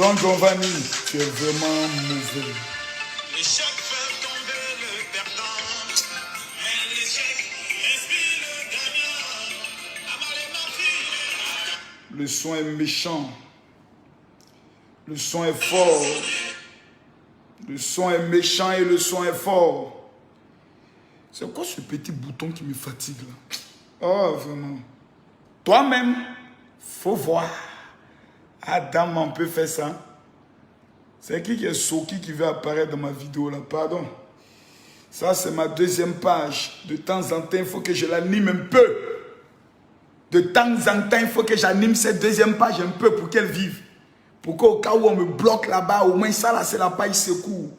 Don Giovanni, tu es vraiment mauvais. L'échec fait tomber le perdant, mais l'échec inspire le gagnant. Amalé ma fille. Le son est méchant. Le son est fort. Le son est méchant et le son est fort. C'est quoi ce petit bouton qui me fatigue là? Oh, vraiment. Toi-même, faut voir. Adam, on peut faire ça. C'est qui est Soki qui veut apparaître dans ma vidéo là? Pardon. Ça, c'est ma deuxième page. De temps en temps, il faut que je l'anime un peu. De temps en temps, il faut que j'anime cette deuxième page un peu pour qu'elle vive. Pour qu'au cas où on me bloque là-bas, au moins ça là, c'est la page secours.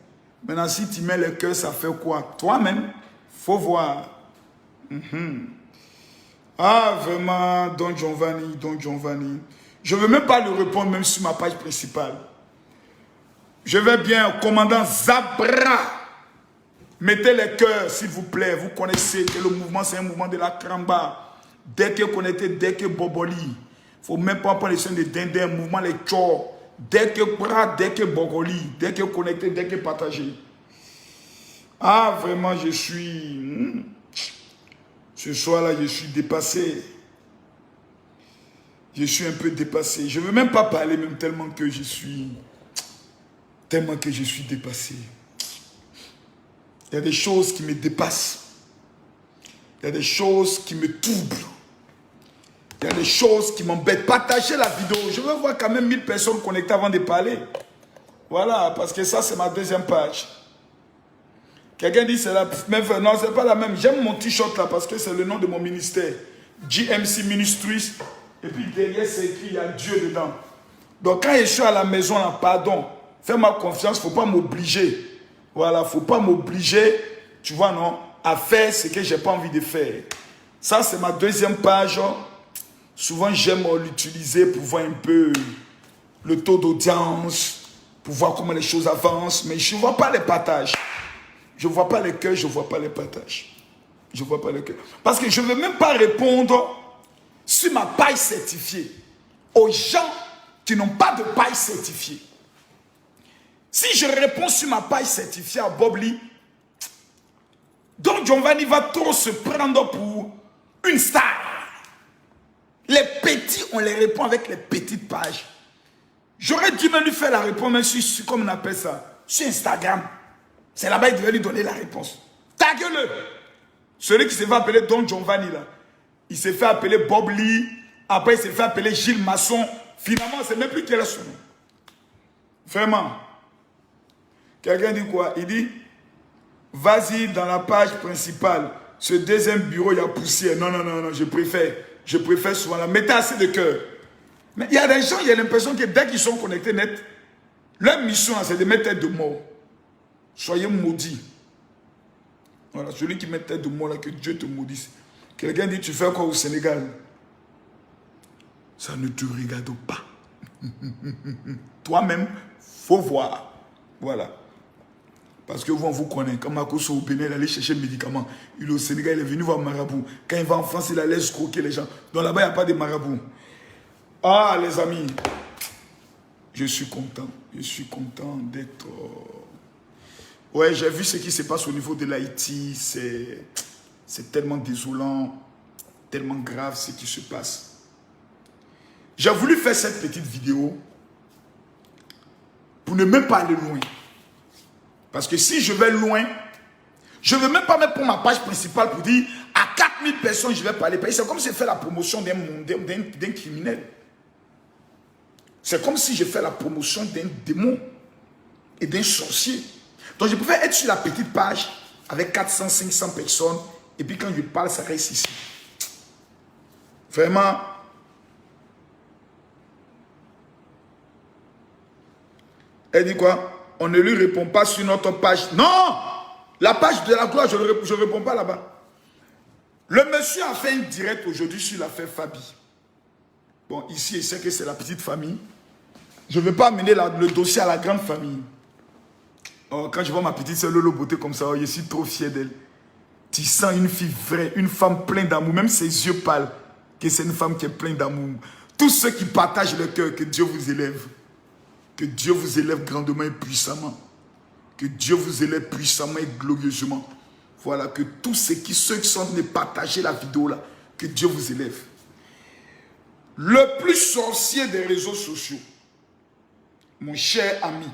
Maintenant, si tu mets le cœur, ça fait quoi? Toi-même, faut voir. Ah, vraiment, Don Giovanni, Don Giovanni. Je ne veux même pas le répondre, même sur ma page principale. Je vais bien, commandant Zabra. Mettez les cœurs, s'il vous plaît. Vous connaissez que le mouvement, c'est un mouvement de la Kramba. Dès que connecté, dès que Boboli. Il ne faut même pas prendre les chaînes de Dindin, mouvement les Tchor. Dès que Bra, dès que Bogoli. Dès que connecté, dès que partagé. Ah, vraiment, je suis... Ce soir-là, je suis dépassé. Je suis un peu dépassé. Je ne veux même pas parler, même tellement que je suis dépassé. Il y a des choses qui me dépassent. Il y a des choses qui me troublent. Il y a des choses qui m'embêtent. Partagez la vidéo. Je veux voir quand même 1000 personnes connectées avant de parler. Voilà, parce que ça, c'est ma deuxième page. Quelqu'un dit c'est la même. Non, c'est pas la même. J'aime mon t-shirt là parce que c'est le nom de mon ministère. GMC Ministries. Et puis derrière, c'est écrit, il y a Dieu dedans. Donc quand je suis à la maison, là, pardon, fais-moi confiance, il ne faut pas m'obliger. Voilà, il ne faut pas m'obliger, tu vois, non, à faire ce que je n'ai pas envie de faire. Ça, c'est ma deuxième page. Souvent, j'aime l'utiliser pour voir un peu le taux d'audience, pour voir comment les choses avancent, mais je ne vois pas les partages. Je ne vois pas les cœurs, je ne vois pas les partages. Je ne vois pas les cœurs. Parce que je ne veux même pas répondre sur ma paille certifiée aux gens qui n'ont pas de paille certifiée. Si je réponds sur ma paille certifiée à Bob Lee, Don Giovanni va trop se prendre pour une star. Les petits, on les répond avec les petites pages. J'aurais dû même lui faire la réponse, même sur, comme on appelle ça, sur Instagram. C'est là-bas qu'il devait lui donner la réponse. Tague-le. Celui qui se fait appeler Don Giovanni, là, il s'est fait appeler Bob Lee. Après, il s'est fait appeler Gilles Masson. Finalement, c'est même plus quel est son nom. Vraiment. Quelqu'un dit quoi? Il dit, vas-y dans la page principale. Ce deuxième bureau, il y a poussière. Non, non, non, non, je préfère souvent là. Mettez assez de cœur. Mais il y a des gens, il y a l'impression que dès qu'ils sont connectés net, leur mission, c'est de mettre tête de mort. Soyez maudits. Voilà, celui qui met tête de mort là, que Dieu te maudisse. Quelqu'un dit, tu fais quoi au Sénégal? Ça ne te regarde pas. Toi-même, faut voir. Voilà. Parce que vous, on vous connaît. Quand Makoso au Bénin, il allait chercher le médicament. Il est au Sénégal, il est venu voir Marabout. Quand il va en France, il allait escroquer les gens. Donc là-bas, il n'y a pas de Marabout. Ah, les amis, je suis content. Je suis content d'être... Ouais, j'ai vu ce qui se passe au niveau de l'Haïti. C'est tellement désolant, tellement grave ce qui se passe. J'ai voulu faire cette petite vidéo pour ne même pas aller loin. Parce que si je vais loin, je ne veux même pas mettre pour ma page principale pour dire à 4000 personnes je vais parler. C'est comme si je fais la promotion d'un criminel. C'est comme si je fais la promotion d'un démon et d'un sorcier. Donc je préfère être sur la petite page avec 400, 500 personnes et puis quand je parle, ça reste ici. Vraiment. Elle dit quoi? On ne lui répond pas sur notre page. Non! La page de la gloire, je ne réponds pas là-bas. Le monsieur a fait une direct aujourd'hui sur l'affaire Fabi. Bon, ici, il sait que c'est la petite famille. Je ne veux pas amener le dossier à la grande famille. Oh, quand je vois ma petite soeur Lolo Beauté comme ça, oh, je suis trop fier d'elle. Tu sens une fille vraie, une femme pleine d'amour. Même ses yeux pâles, que c'est une femme qui est pleine d'amour. Tous ceux qui partagent le cœur, que Dieu vous élève. Que Dieu vous élève grandement et puissamment. Que Dieu vous élève puissamment et glorieusement. Voilà, que tous ceux qui sont de partager la vidéo là, que Dieu vous élève. Le plus sorcier des réseaux sociaux, mon cher ami,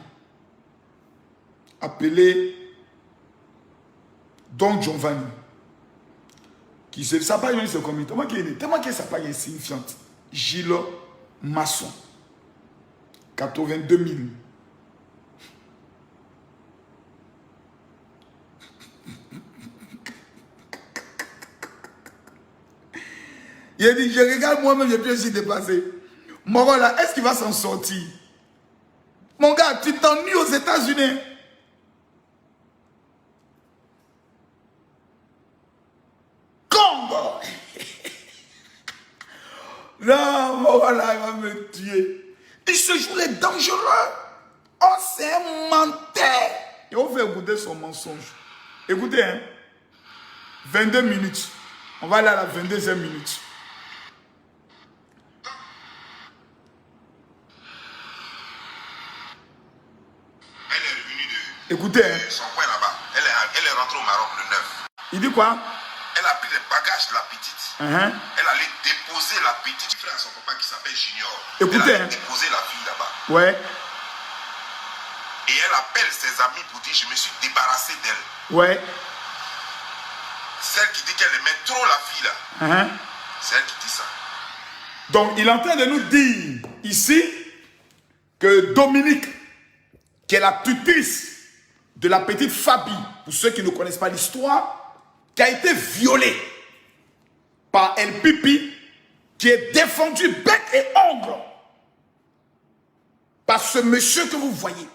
appelé Don Giovanni, qui se ça pas c'est comme tellement que ça pas insignifiante. Gilles Masson, 82 000. Il a dit, je regarde moi-même, je peux aussi dépasser. Mon gars là, est-ce qu'il va s'en sortir? Mon gars, tu t'ennuies aux États-Unis. Congo. Non, mon gars là, il va me tuer. Il se joue les dangereux. Oh, c'est un menteur. Et on fait écouter son mensonge. Écoutez, hein. 22 minutes. On va aller à la 22e minute. Écoutez, hein. Son coin là-bas. Elle est rentrée au Maroc le 9. Il dit quoi? Elle a pris les bagages de la petite. Elle allait déposer la petite frère à son papa qui s'appelle Junior. Écoutez, elle allait déposer la fille là-bas. Ouais. Et elle appelle ses amis pour dire je me suis débarrassé d'elle. Ouais. Celle qui dit qu'elle aimait trop la fille là. C'est elle qui dit ça. Donc il est en train de nous dire ici que Dominique, qui est la tutrice de la petite Fabi, pour ceux qui ne connaissent pas l'histoire, qui a été violée par El Pipi, qui est défendu bec et ongle par ce monsieur que vous voyez,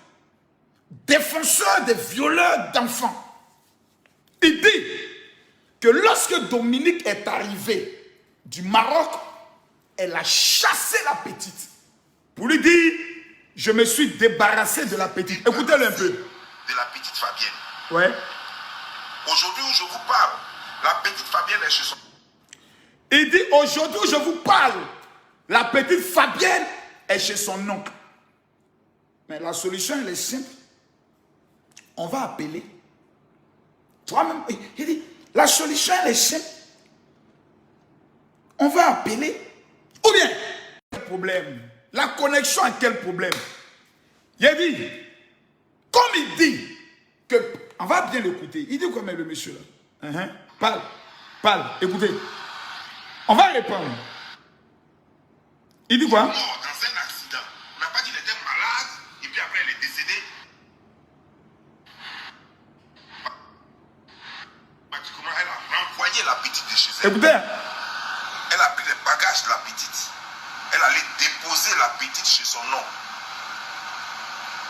défenseur des violeurs d'enfants. Il dit que lorsque Dominique est arrivé du Maroc, elle a chassé la petite pour lui dire « Je me suis débarrassé de la petite ». Écoutez-le un peu. De la petite Fabienne. Ouais. Aujourd'hui où je vous parle, la petite Fabienne est chez son... Il dit aujourd'hui où je vous parle, la petite Fabienne est chez son oncle. Mais la solution elle est simple. On va appeler. Toi-même, il dit, la solution elle est simple. On va appeler. Ou bien, quel problème? La connexion a quel problème? Il a dit, comme il dit, que, on va bien l'écouter. Il dit quoi même le monsieur là? Parle, écoutez. On va répondre. Il dit quoi? Mort dans un accident. On n'a pas dit qu'il était malade et puis après il est décédé. Pratiquement, elle a renvoyé la petite de chez elle. Écoutez. Elle a pris les bagages de la petite. Elle allait déposer la petite chez son oncle.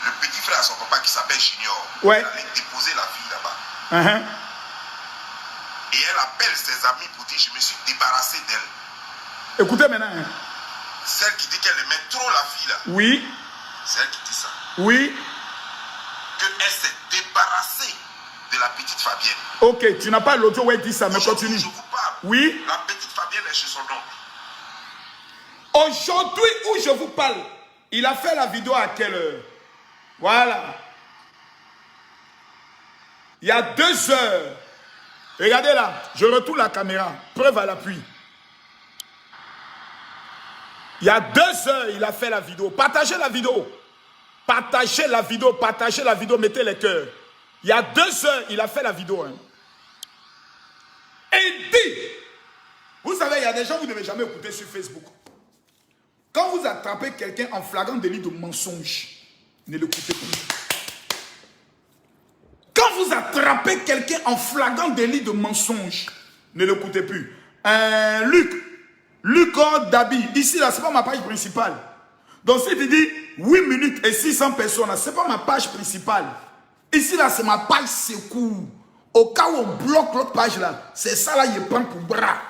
Le petit frère à son papa qui s'appelle Junior. Ouais. Elle allait déposer la fille là-bas. Et elle appelle ses amis pour dire je me suis débarrassé d'elle. Écoutez maintenant. Celle qui dit qu'elle aimait trop la fille là. Oui. C'est elle qui dit ça. Oui. Qu'elle s'est débarrassée de la petite Fabienne. Ok, tu n'as pas l'audio où elle dit ça, mais continue. Je vous parle. Oui. La petite Fabienne est chez son oncle. Aujourd'hui où je vous parle, il a fait la vidéo à quelle heure? Voilà. Il y a 2 heures. Regardez là, je retourne la caméra. Preuve à l'appui. Il y a 2 heures, il a fait la vidéo. Partagez la vidéo. Partagez la vidéo, partagez la vidéo, mettez les cœurs. Il y a 2 heures, il a fait la vidéo. Hein. Et il dit, vous savez, il y a des gens que vous ne devez jamais écouter sur Facebook. Quand vous attrapez quelqu'un en flagrant délit de mensonge, ne l'écoutez plus. Quand vous attrapez quelqu'un en flagrant délit de mensonge, ne l'écoutez plus. Luc Dabi, ici là, ce n'est pas ma page principale. Donc si tu dis 8 minutes et 600 personnes, ce n'est pas ma page principale. Ici là, c'est ma page secours. Au cas où on bloque l'autre page là, c'est ça là, il prend pour bras.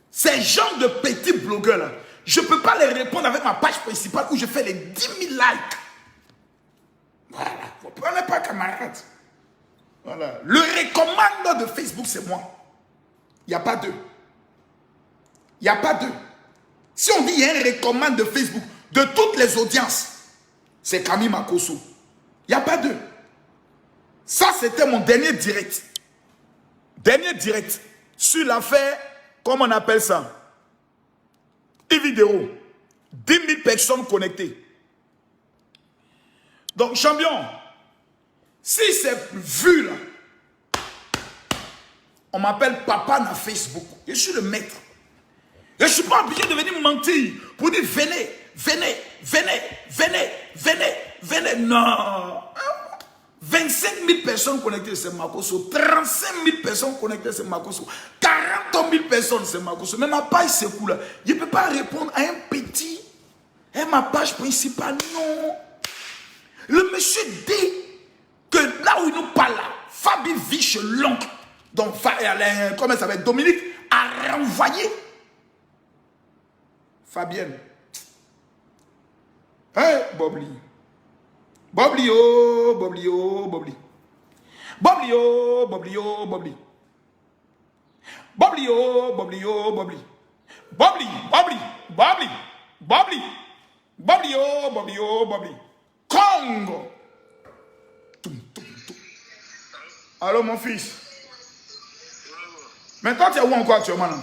Ces gens de petits blogueurs là, je ne peux pas les répondre avec ma page principale où je fais les 10 000 likes. Voilà, vous ne prenez pas camarade. Voilà. Le recommandeur de Facebook, c'est moi. Il n'y a pas deux. Il n'y a pas deux. Si on dit il y a un recommande de Facebook, de toutes les audiences, c'est Camille Makosso. Il n'y a pas deux. Ça, c'était mon dernier direct. Dernier direct sur l'affaire, comment on appelle ça? Une vidéo. 10 000 personnes connectées. Donc, champion, si c'est vu là, on m'appelle papa dans Facebook. Je suis le maître. Je ne suis pas obligé de venir me mentir pour dire venez, venez, venez, venez, venez, venez. Non. 25 000 personnes connectées, c'est Makosso. 35 000 personnes connectées, c'est Makosso. 40 000 personnes, c'est Makosso. Mais ma page, c'est cool. Je ne peux pas répondre à un petit. Et ma page principale, non. Le monsieur dit que là où il nous parle, Fabi vit chez l'oncle. Donc, comment ça s'appelle? Dominique a renvoyé Fabienne. Hey, Bobli. Bobli, oh, Bobli, oh, Bobli. Bobli, oh, Bobli, oh, Bobli. Bobli, oh, Bobli, oh, Bobli. Bobli, Bobli, Bobli, Bobli. Bobli, oh, Bobli, oh, Bobli. Congo. Allô, mon fils. Maintenant, tu es où encore actuellement là?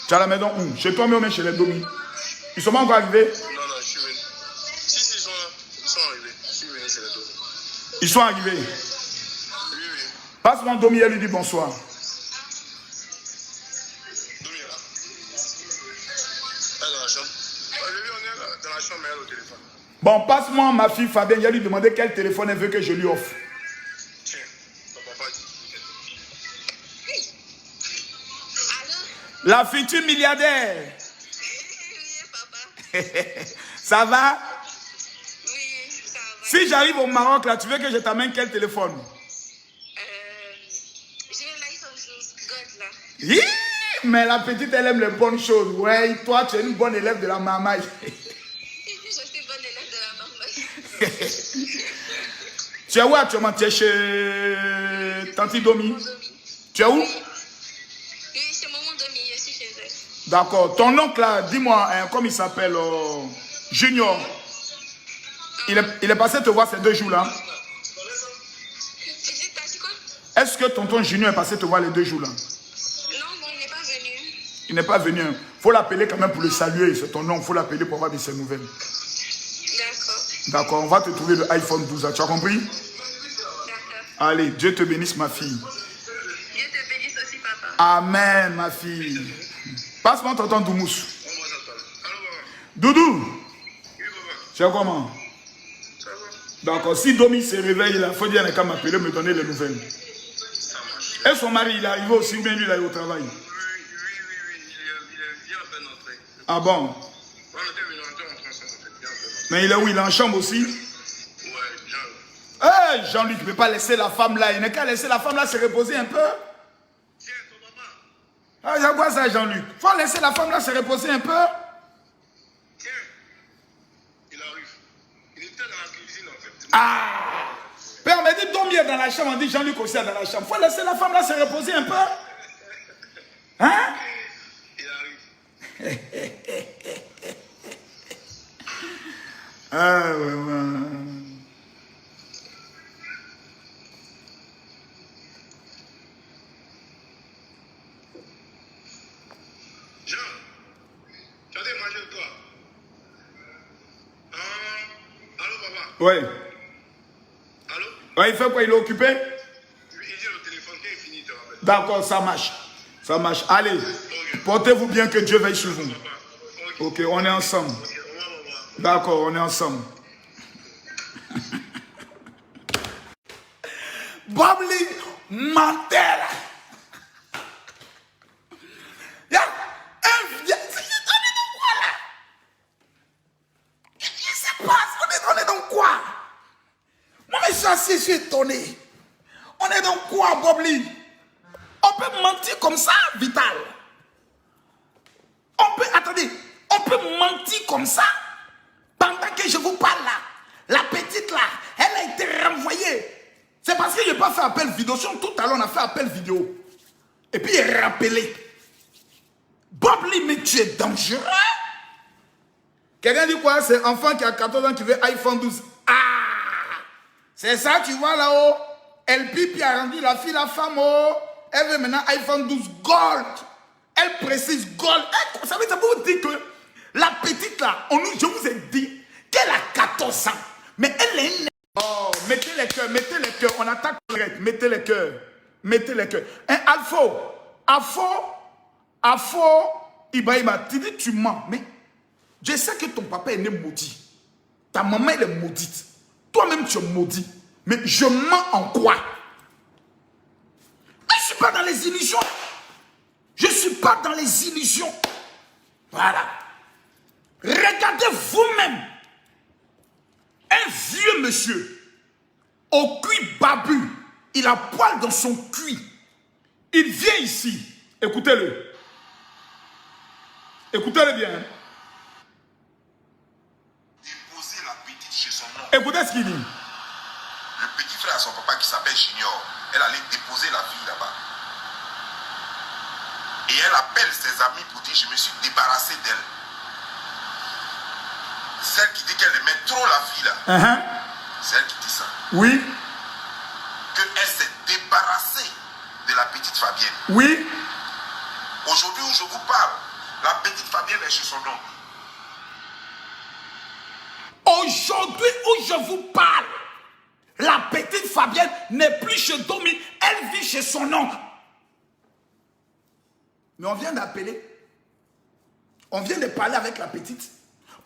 Tu es à la maison où? Chez toi, mais chez les Domi. Ils sont pas encore arrivés? Non, non, je suis venu. Si, ils sont là. Ils sont arrivés. Je suis venu chez les Domi. Ils sont arrivés. Oui, oui. Passe mon Domi et lui dit bonsoir. Domi est là. Elle est dans la chambre. Lui, on est là, dans la chambre, mais elle est au téléphone. Bon, passe-moi ma fille Fabienne. Il a lui demandé quel téléphone elle veut que je lui offre. Tiens, ton papa dit. La future milliardaire. Oui, papa. Ça va? Oui, ça va. Si j'arrive au Maroc, là, tu veux que je t'amène quel téléphone? J'ai l'iPhone 12 God là. Hi, mais la petite, elle aime les bonnes choses. Ouais, toi, tu es une bonne élève de la maman. Je suis bonne élève de la maman. Tu es où actuellement? Tu es chez Tanti Domi? Tu es où? Oui, c'est maman Domi, je suis chez elle. D'accord. Ton oncle là, dis-moi, comment il s'appelle? Junior. Il est passé te voir ces 2 jours-là. T'as dit quoi? Est-ce que tonton Junior est passé te voir les 2 jours-là? Non, bon, il n'est pas venu. Il n'est pas venu. Il faut l'appeler quand même pour le saluer. C'est ton oncle. Il faut l'appeler pour avoir de ses nouvelles. D'accord. D'accord. On va te trouver le iPhone 12. Tu as compris? D'accord. Allez, Dieu te bénisse, ma fille. Dieu te bénisse aussi, papa. Amen, ma fille. Passe-moi tonton Doumous. On va s'attendre. Allô, papa? Doudou, Oui, papa. tu es comment? Ça va? D'accord. Si Domi se réveille, il faut dire qu'à m'appeler, me donner les nouvelles. Ça marche. Et son mari, il est arrivé aussi, ou bien lui, il est au travail? Oui. Il vient à peine d'entrer. Ah bon? On était venus entrer ensemble, en fait. Bien à peine d'entrer. Mais il est où? Il est en chambre aussi? Ouais, Jean. Hey, Jean-Luc, ne peut pas laisser la femme là. Il n'a qu'à laisser la femme là se reposer un peu. Tiens, ton papa. Ah, c'est quoi ça, Jean-Luc? Faut laisser la femme là se reposer un peu. Tiens. Il arrive. Il était dans la cuisine, en fait. Ah! Père, on m'a dit dormir dans la chambre. On dit Jean-Luc aussi est dans la chambre. Faut laisser la femme là se reposer un peu. Hein? Il arrive. Ah, ouais. Jean, tu as dit manger quoi? Allô, papa? Ouais. Allô? Ouais, il fait quoi? Il est occupé? Il dit au téléphone, quand il finit, il te rappelle. D'accord, ça marche. Ça marche. Allez, portez-vous bien, que Dieu veille sur vous. Ok, on est ensemble. Ok, au revoir. D'accord, on est ensemble. Bobli Mandela. Il y a un vieux. On est dans quoi là? Qu'est-ce qui se passe? On est dans quoi? Moi, je suis assis, je suis étonné. On est dans quoi, Bobli? On peut mentir comme ça, Vital? Attendez, on peut mentir comme ça? Pendant que je vous parle là, la petite là, elle a été renvoyée. C'est parce que je n'ai pas fait appel vidéo. Sinon, tout à l'heure, on a fait appel vidéo. Et puis, il est rappelé. Bobli, mais tu es dangereux. Quelqu'un dit quoi? C'est enfant qui a 14 ans qui veut iPhone 12. Ah! C'est ça, tu vois là-haut? Elle pipe a rendu la fille, la femme, oh! Elle veut maintenant iPhone 12 Gold. Elle précise Gold. Eh, ça veut vous dire que la petite là, je vous ai dit qu'elle a 14 ans. Mais elle est une... Oh, mettez les cœurs, on attaque direct, mettez les cœurs. Hein, Alpha, Ibrahima, tu dis tu mens, mais je sais que ton papa est né maudit. Ta maman elle est maudite. Toi-même tu es maudit. Mais je mens en quoi? Mais je ne suis pas dans les illusions. Je ne suis pas dans les illusions. Voilà. Regardez vous-même. Un vieux monsieur, au cuit babu, il a poil dans son cuit. Il vient ici. Écoutez-le. Écoutez-le bien. Déposer la petite chez son nom. Écoutez ce qu'il dit. Le petit frère à son papa qui s'appelle Junior, elle allait déposer la fille là-bas. Et elle appelle ses amis pour dire je me suis débarrassé d'elle. Celle qui dit qu'elle aimait trop la fille là. C'est elle qui dit ça. Oui. Qu'elle s'est débarrassée de la petite Fabienne. Oui. Aujourd'hui où je vous parle, la petite Fabienne est chez son oncle. Aujourd'hui où je vous parle, la petite Fabienne n'est plus chez Domi, elle vit chez son oncle. Mais on vient d'appeler. On vient de parler avec la petite.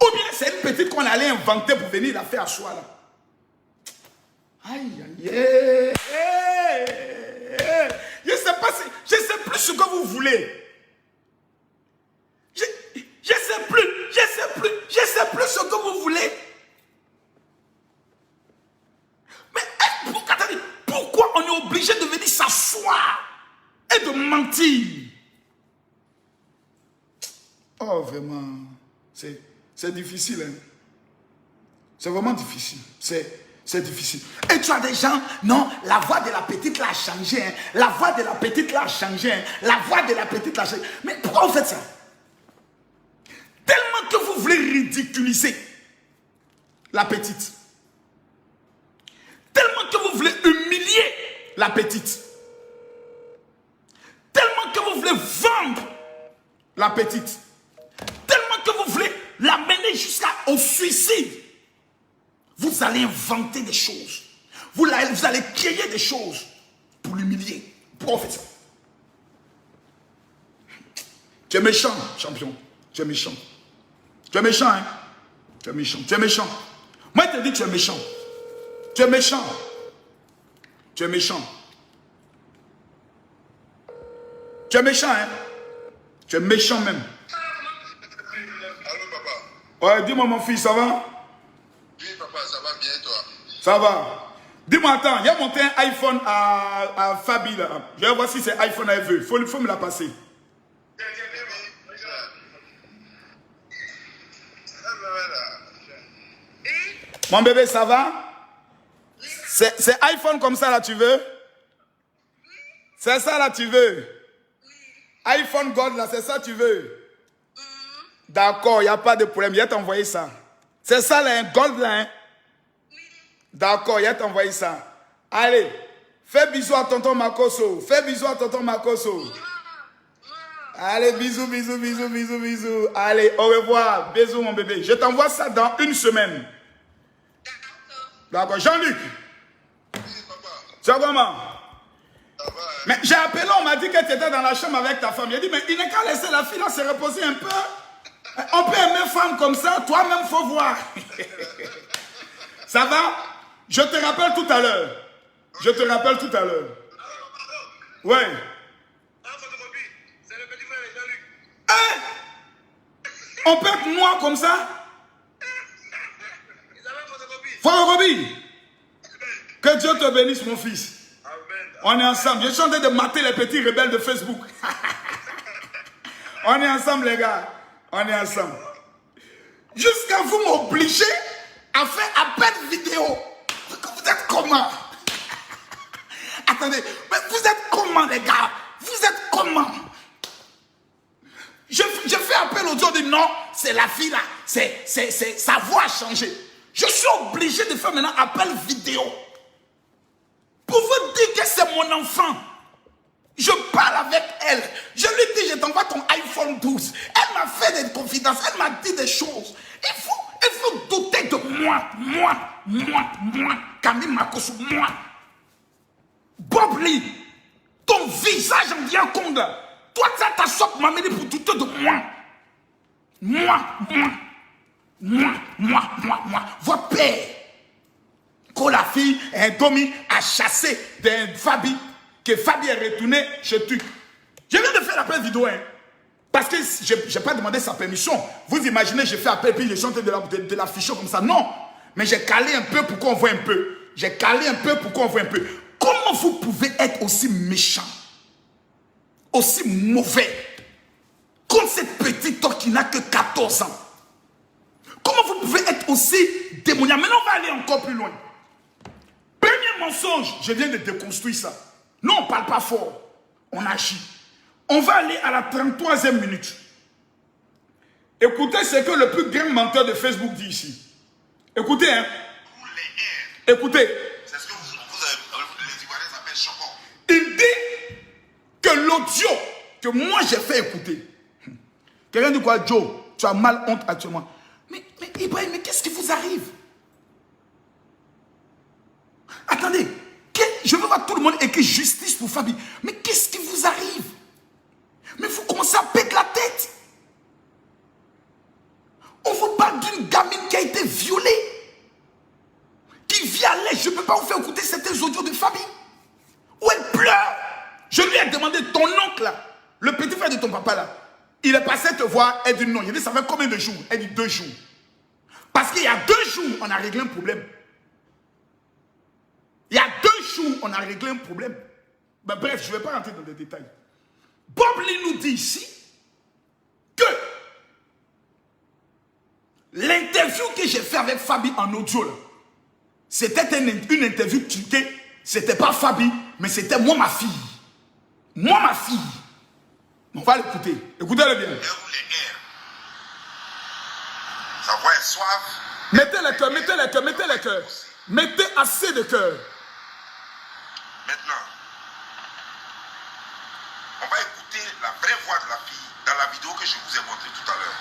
Ou bien c'est une petite qu'on allait inventer pour venir la faire asseoir là. Aïe, aïe, aïe. Je sais plus ce que vous voulez. Je sais plus ce que vous voulez. Mais pourquoi on est obligé de venir s'asseoir et de mentir? Oh, vraiment, c'est difficile. Hein? C'est vraiment difficile. C'est difficile. Et tu as des gens, non, la voix de la petite l'a changé. Hein? La voix de la petite l'a changé. Hein? La voix de la petite l'a changé. Mais pourquoi vous faites ça? Tellement que vous voulez ridiculiser la petite. Tellement que vous voulez humilier la petite. Tellement que vous voulez vendre la petite. Tellement que vous voulez l'amener jusqu'au suicide. Vous allez inventer des choses. Vous allez créer des choses pour l'humilier. Pourquoi vous faites ça? Tu es méchant, champion. Tu es méchant. Tu es méchant, hein? Tu es méchant. Tu es méchant. Moi, je te dis que tu es méchant. Tu es méchant. Tu es méchant. Tu es méchant, hein? Tu es méchant même. Allô, papa? Ouais, dis-moi, mon fils, ça va? Oui, papa, ça va bien, toi? Ça va. Dis-moi, attends, il y a monté un iPhone à Fabi, là. Je vais voir si c'est iPhone elle veut. Il faut me la passer. Mon bébé, ça va? C'est iPhone comme ça, là, tu veux? C'est ça, là, tu veux? iPhone Gold, là, c'est ça, tu veux? D'accord, il n'y a pas de problème. Il va t'envoyer ça. C'est ça, là, un Gold, là, hein? D'accord, il va t'envoyer ça. Allez, fais bisous à tonton Makoso. Fais bisous à tonton Makoso. Allez, bisous, bisous, bisous, bisous, bisous. Allez, au revoir. Bisous, mon bébé. Je t'envoie ça dans une semaine. D'accord. Jean-Luc. Oui, papa. C'est comment? Ça va, hein? Mais j'ai appelé, on m'a dit que tu étais dans la chambre avec ta femme. J'ai dit, mais il n'est qu'à laisser la fille là se reposer un peu. On peut aimer une femme comme ça, toi-même, faut voir. Ça va? Je te rappelle tout à l'heure. Je te rappelle tout à l'heure. Ouais. C'est le petit frère de Jean-Luc. Hein? On peut être noir comme ça? Photocopie. Que Dieu te bénisse, mon fils. On est ensemble. Je suis en train de mater les petits rebelles de Facebook. On est ensemble, les gars. On est ensemble. Jusqu'à vous m'obliger à faire appel vidéo. Vous êtes comment? Attendez, mais vous êtes comment, les gars? Vous êtes comment? Je fais appel aux autres dit non, c'est la fille là, sa voix a changé. Je suis obligé de faire maintenant appel vidéo pour vous dire que c'est mon enfant. Je parle avec elle. Je lui dis, je t'envoie ton iPhone 12. Elle m'a fait des confidences, elle m'a dit des choses. Il faut douter de moi, Camille Makosso, moi. Bob Lee, ton visage en vient compte. Toi, ça t'assoit m'a mis pour douter de moi. Moi. Votre père, quand la fille, Domi, a chassé d'un Fabi, que Fabi est retourné chez Tuc. Je viens de faire l'appel vidéo, hein, parce que je n'ai pas demandé sa permission. Vous imaginez, j'ai fait appel, puis je suis en train de l'afficher comme ça. Non, mais j'ai calé un peu pour qu'on voit un peu. Comment vous pouvez être aussi méchant, aussi mauvais, contre cette petite toi qui n'a que 14 ans? Comment vous pouvez être aussi démoniaque? Maintenant, on va aller encore plus loin. Premier mensonge, je viens de déconstruire ça. Non, on ne parle pas fort, on agit. On va aller à la 33e minute. Écoutez ce que le plus grand menteur de Facebook dit ici. Écoutez, hein. Écoutez. C'est ce que les Ivoiriens appellent choquant. Il dit que l'audio que moi j'ai fait écouter. Quelqu'un dit quoi? Joe, tu as mal honte actuellement. Mais Ibrahim, mais qu'est-ce qui vous arrive? Attendez, je veux voir tout le monde écrire justice pour Fabi. Mais qu'est-ce qui vous arrive? Mais vous commencez à péter la tête. On vous parle d'une gamine qui a été violée, qui vit à l'est. Je ne peux pas vous faire écouter certains audios de Fabi où elle pleure. Je lui ai demandé, ton oncle là, le petit frère de ton papa là, il est passé te voir. Elle dit non. Il dit, ça fait combien de jours? Elle dit 2 jours. Parce qu'il y a 2 jours, on a réglé un problème. Il y a 2 jours, on a réglé un problème. Ben, bref, je ne vais pas rentrer dans les détails. Bob Lee nous dit ici que l'interview que j'ai fait avec Fabi en audio, c'était une interview truquée. C'était pas Fabi, mais c'était moi, ma fille. Moi, ma fille. On va l'écouter. Écoutez-le bien. Sa voix est soif. Mettez les cœurs. Mettez assez de cœur. Maintenant, on va écouter la vraie voix de la fille dans la vidéo que je vous ai montrée tout à l'heure.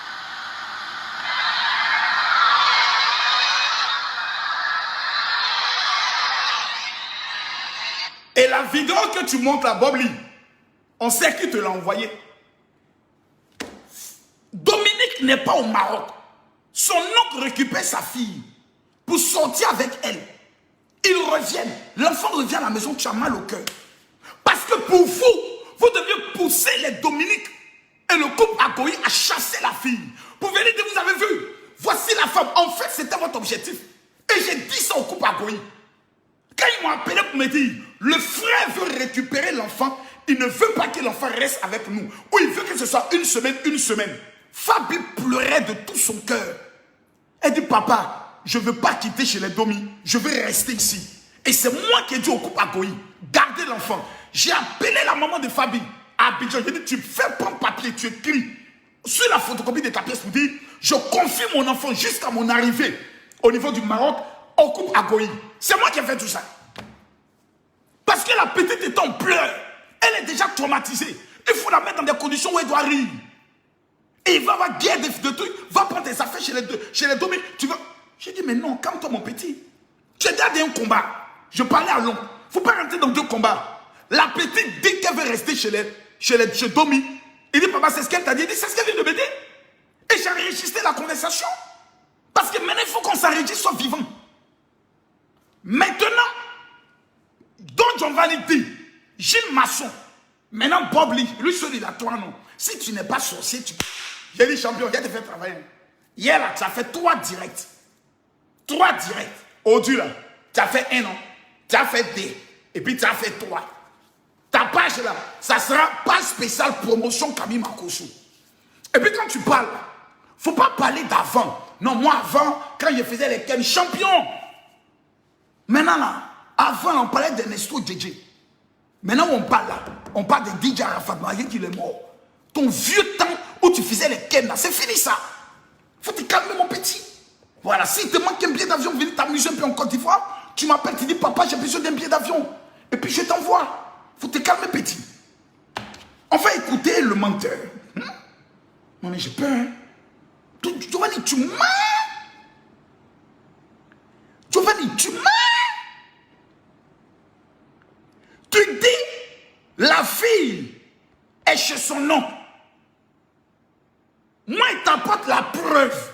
Et la vidéo que tu montres à Bob Lee, on sait qui te l'a envoyé. Dominique n'est pas au Maroc. Son oncle récupère sa fille pour sortir avec elle. Ils reviennent. L'enfant revient à la maison, tu as mal au cœur. Parce que pour vous, vous deviez pousser les Dominiques et le couple Agoï à chasser la fille. Pour venir dire, vous avez vu, voici la femme. En fait, c'était votre objectif. Et j'ai dit ça au couple Agoï. Quand ils m'ont appelé pour me dire, le frère veut récupérer l'enfant, il ne veut pas que l'enfant reste avec nous. Ou il veut que ce soit une semaine. Fabi pleurait de tout son cœur. Elle dit, papa, je ne veux pas quitter chez les Domi, je veux rester ici. Et c'est moi qui ai dit au couple Agoï, gardez l'enfant. J'ai appelé la maman de Fabi à Abidjan. J'ai dit, tu fais prendre papier, tu écris sur la photocopie de ta pièce pour dire, je confie mon enfant jusqu'à mon arrivée au niveau du Maroc au couple Agoï. C'est moi qui ai fait tout ça. Parce que la petite est en pleurs. Elle est déjà traumatisée. Il faut la mettre dans des conditions où elle doit rire. Et il va avoir guerre de trucs. Va prendre tes affaires chez les Domi. Tu veux... J'ai dit, mais non, calme-toi mon petit. Tu es déjà dans un combat. Je parlais à l'oncle. Il ne faut pas rentrer dans 2 combats. La petite dit qu'elle veut rester chez Domi. Il dit, papa, c'est ce qu'elle t'a dit. Il dit, c'est ce qu'elle vient de me dire. Et j'ai enregistré la conversation. Parce que maintenant, il faut qu'on s'enregistre, soit vivant. Maintenant, Don John Vanity, Gilles Masson, maintenant Bob Lee, lui seul il a 3 noms. Si tu n'es pas sorcier, j'ai dit champion, viens te faire travailler. Hier là, tu as fait 3 directs. 3 directs. Aujourd'hui là, tu as fait 1 an. Tu as fait 2. Et puis tu as fait 3. Ta page là, ça sera page spéciale promotion Camille Makosso. Et puis quand tu parles, il ne faut pas parler d'avant. Non, moi avant, quand je faisais les Ken champions. Maintenant là, avant on parlait d'Ernesto DJ. Maintenant on parle là, on parle de DJ Arafat, malgré qu'il est mort. Ton vieux temps où tu faisais les kennas. C'est fini ça. Faut te calmer, mon petit. Voilà, s'il te manque un billet d'avion, venir t'amuser un peu en Côte d'Ivoire, tu m'appelles, tu dis, papa, j'ai besoin d'un billet d'avion. Et puis je t'envoie. Faut te calmer, petit. On va écouter le menteur. Non, mais j'ai peur. Hein? Giovanni, tu mens. Giovanni, tu mens. Tu dis, la fille est chez son oncle. Moi, il t'apporte la preuve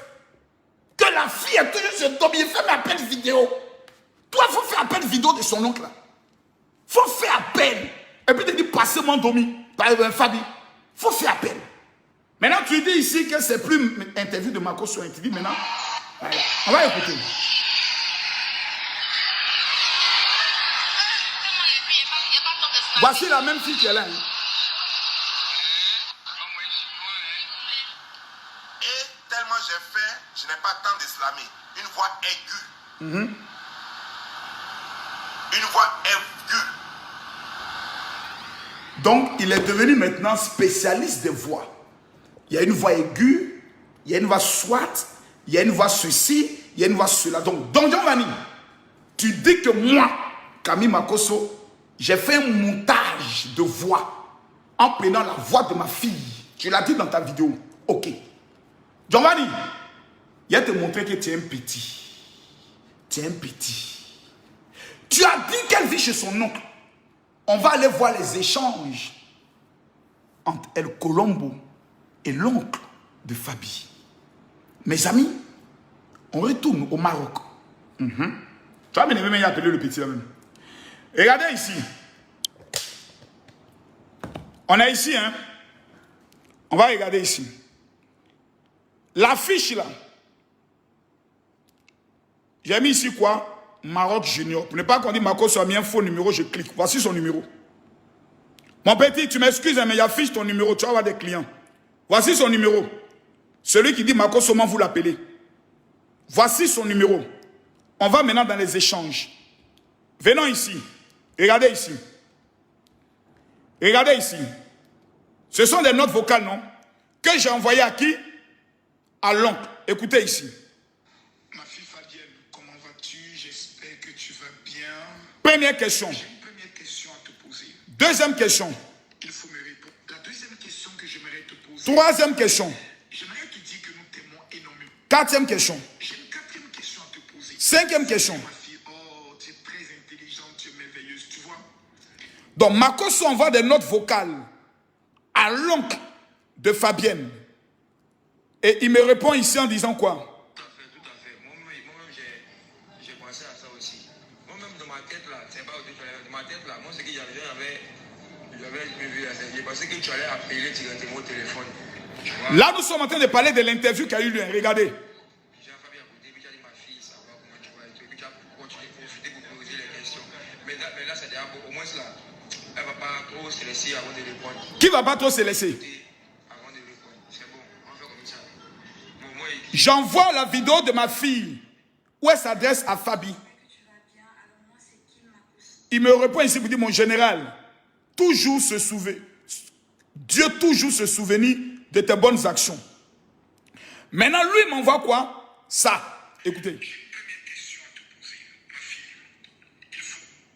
que la fille est toujours chez Toby. Il fait appel vidéo. Toi, il faut faire appel vidéo de son oncle. Il faut faire appel. Et puis, tu dis, passez-moi Domi. Par exemple, Fabi. Il faut faire appel. Maintenant, tu dis ici que c'est plus interview de Marco sur TV. Maintenant, voilà. On va écouter. Voici la même fille qui est là. Hein. Et tellement j'ai fait, je n'ai pas le temps de slammer. Une voix aiguë. Une voix aiguë. Donc, il est devenu maintenant spécialiste des voix. Il y a une voix aiguë, il y a une voix soit, il y a une voix ceci, il y a une voix cela. Donc, Don Giovanni, tu dis que moi, Camille Makosso, j'ai fait un montage de voix en prenant la voix de ma fille. Tu l'as dit dans ta vidéo. Ok. Giovanni, il a te montré que tu es un petit. Tu es un petit. Tu as dit qu'elle vit chez son oncle. On va aller voir les échanges entre El Colombo et l'oncle de Fabi. Mes amis, on retourne au Maroc. Tu vois, bien aimé, il a appelé le petit là-même. Regardez ici. On est ici, hein. On va regarder ici. L'affiche là. J'ai mis ici quoi? Maroc Junior. Pour ne pas qu'on dise Marco soit mis un faux numéro, je clique. Voici son numéro. Mon petit, tu m'excuses, mais il affiche ton numéro. Tu vas avoir des clients. Voici son numéro. Celui qui dit Marco Soman, vous l'appelez. Voici son numéro. On va maintenant dans les échanges. Venons ici. Regardez ici. Regardez ici. Ce sont des notes vocales, non? Que j'ai envoyées à qui? À l'oncle. Écoutez ici. Ma fille Fabienne, comment vas-tu? J'espère que tu vas bien. Première question. J'ai une première question à te poser. Deuxième question. Il faut me répondre. La deuxième question que j'aimerais te poser. Troisième question. J'aimerais te dire que nous t'aimons énormément. Quatrième question. J'ai une quatrième question à te poser. Cinquième question. Ma fille, oh, tu es très intelligente, tu es merveilleuse, tu vois. Donc, Makosso envoie des notes vocales à l'oncle de Fabienne. Et il me répond ici en disant quoi? Tout à fait, tout à fait. Moi-même, j'ai pensé à ça aussi. Moi-même, dans ma tête, là, c'est pas dans ma tête, là, moi, ce que j'avais prévu, j'ai pensé que tu allais appeler directement au téléphone. Là, nous sommes en train de parler de l'interview qui a eu lieu. Regardez. J'ai Fabi à côté, puis j'ai dit ma fille, ça va, comment tu vas, et puis tu as continué à profiter pour poser les questions. Mais là c'est déjà au moins là, elle ne va pas trop se laisser avant de répondre. Qui va pas trop se laisser? Avant de répondre, c'est bon, on fait comme ça. Bon, moi, J'envoie la vidéo de ma fille où elle s'adresse à Fabi. Il me répond ici pour dire, mon général, toujours se souvenir, Dieu toujours se souvenir de tes bonnes actions. Maintenant, lui m'envoie quoi? Ça. Écoutez.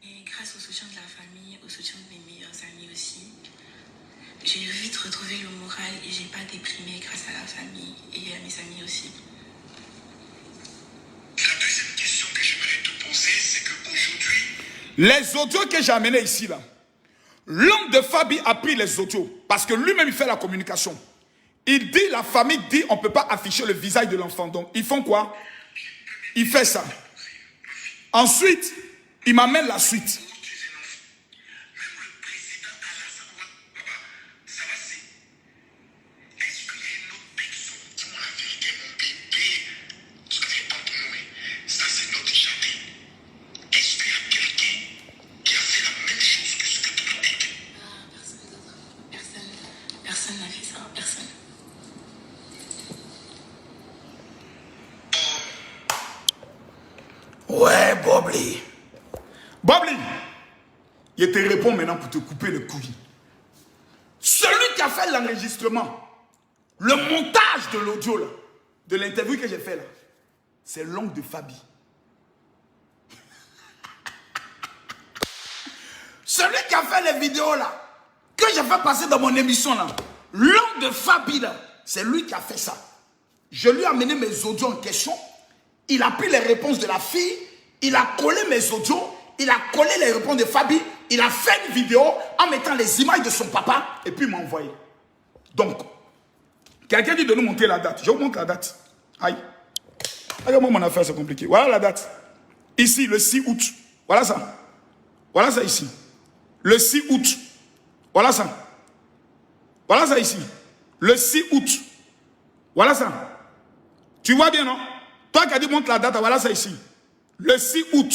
Et grâce au soutien de la famille, au soutien de mes meilleurs amis aussi, j'ai vite retrouvé le moral et j'ai pas déprimé grâce à la famille et à mes amis aussi. La deuxième question que j'aimerais te poser, c'est qu'aujourd'hui, Les audios que j'ai amenés ici, là, l'homme de Fabi a pris les audios parce que lui-même, il fait la communication. Il dit, la famille dit, on ne peut pas afficher le visage de l'enfant. Donc, ils font quoi? Il fait ça. Ensuite, il m'amène la suite. même le président Alassane Ouattara, ça va, est-ce qu'il y a une autre personne, dis-moi la vérité, mon bébé, tu ne sais pas ton nom, mais ça c'est notre jardin. Est-ce qu'il y a quelqu'un qui a fait la même chose que ce que tu as dit? Personne d'autre. Personne n'a fait ça. Personne. Ouais, Bobli. Bobli, je te réponds maintenant pour te couper le couille. Celui qui a fait l'enregistrement, Le montage de l'audio, là, de l'interview que j'ai fait là, c'est l'oncle de Fabi. Celui qui a fait les vidéos là, que j'ai fait passer dans mon émission là, l'oncle de Fabi là, c'est lui qui a fait ça. Je lui ai amené mes audios en question, il a pris les réponses de la fille, il a collé mes audios, il a collé les réponses de Fabi, il a fait une vidéo en mettant les images de son papa et puis il m'a envoyé. Donc, quelqu'un dit de nous montrer la date. Je vous montre la date. Aïe. Regarde-moi mon affaire, c'est compliqué. Voilà la date. Ici, le 6 août. Voilà ça. Voilà ça ici. Le 6 août. Voilà ça. Voilà ça ici. Le 6 août. Voilà ça. Tu vois bien, non? Toi qui as dit montre la date, voilà ça ici. Le 6 août.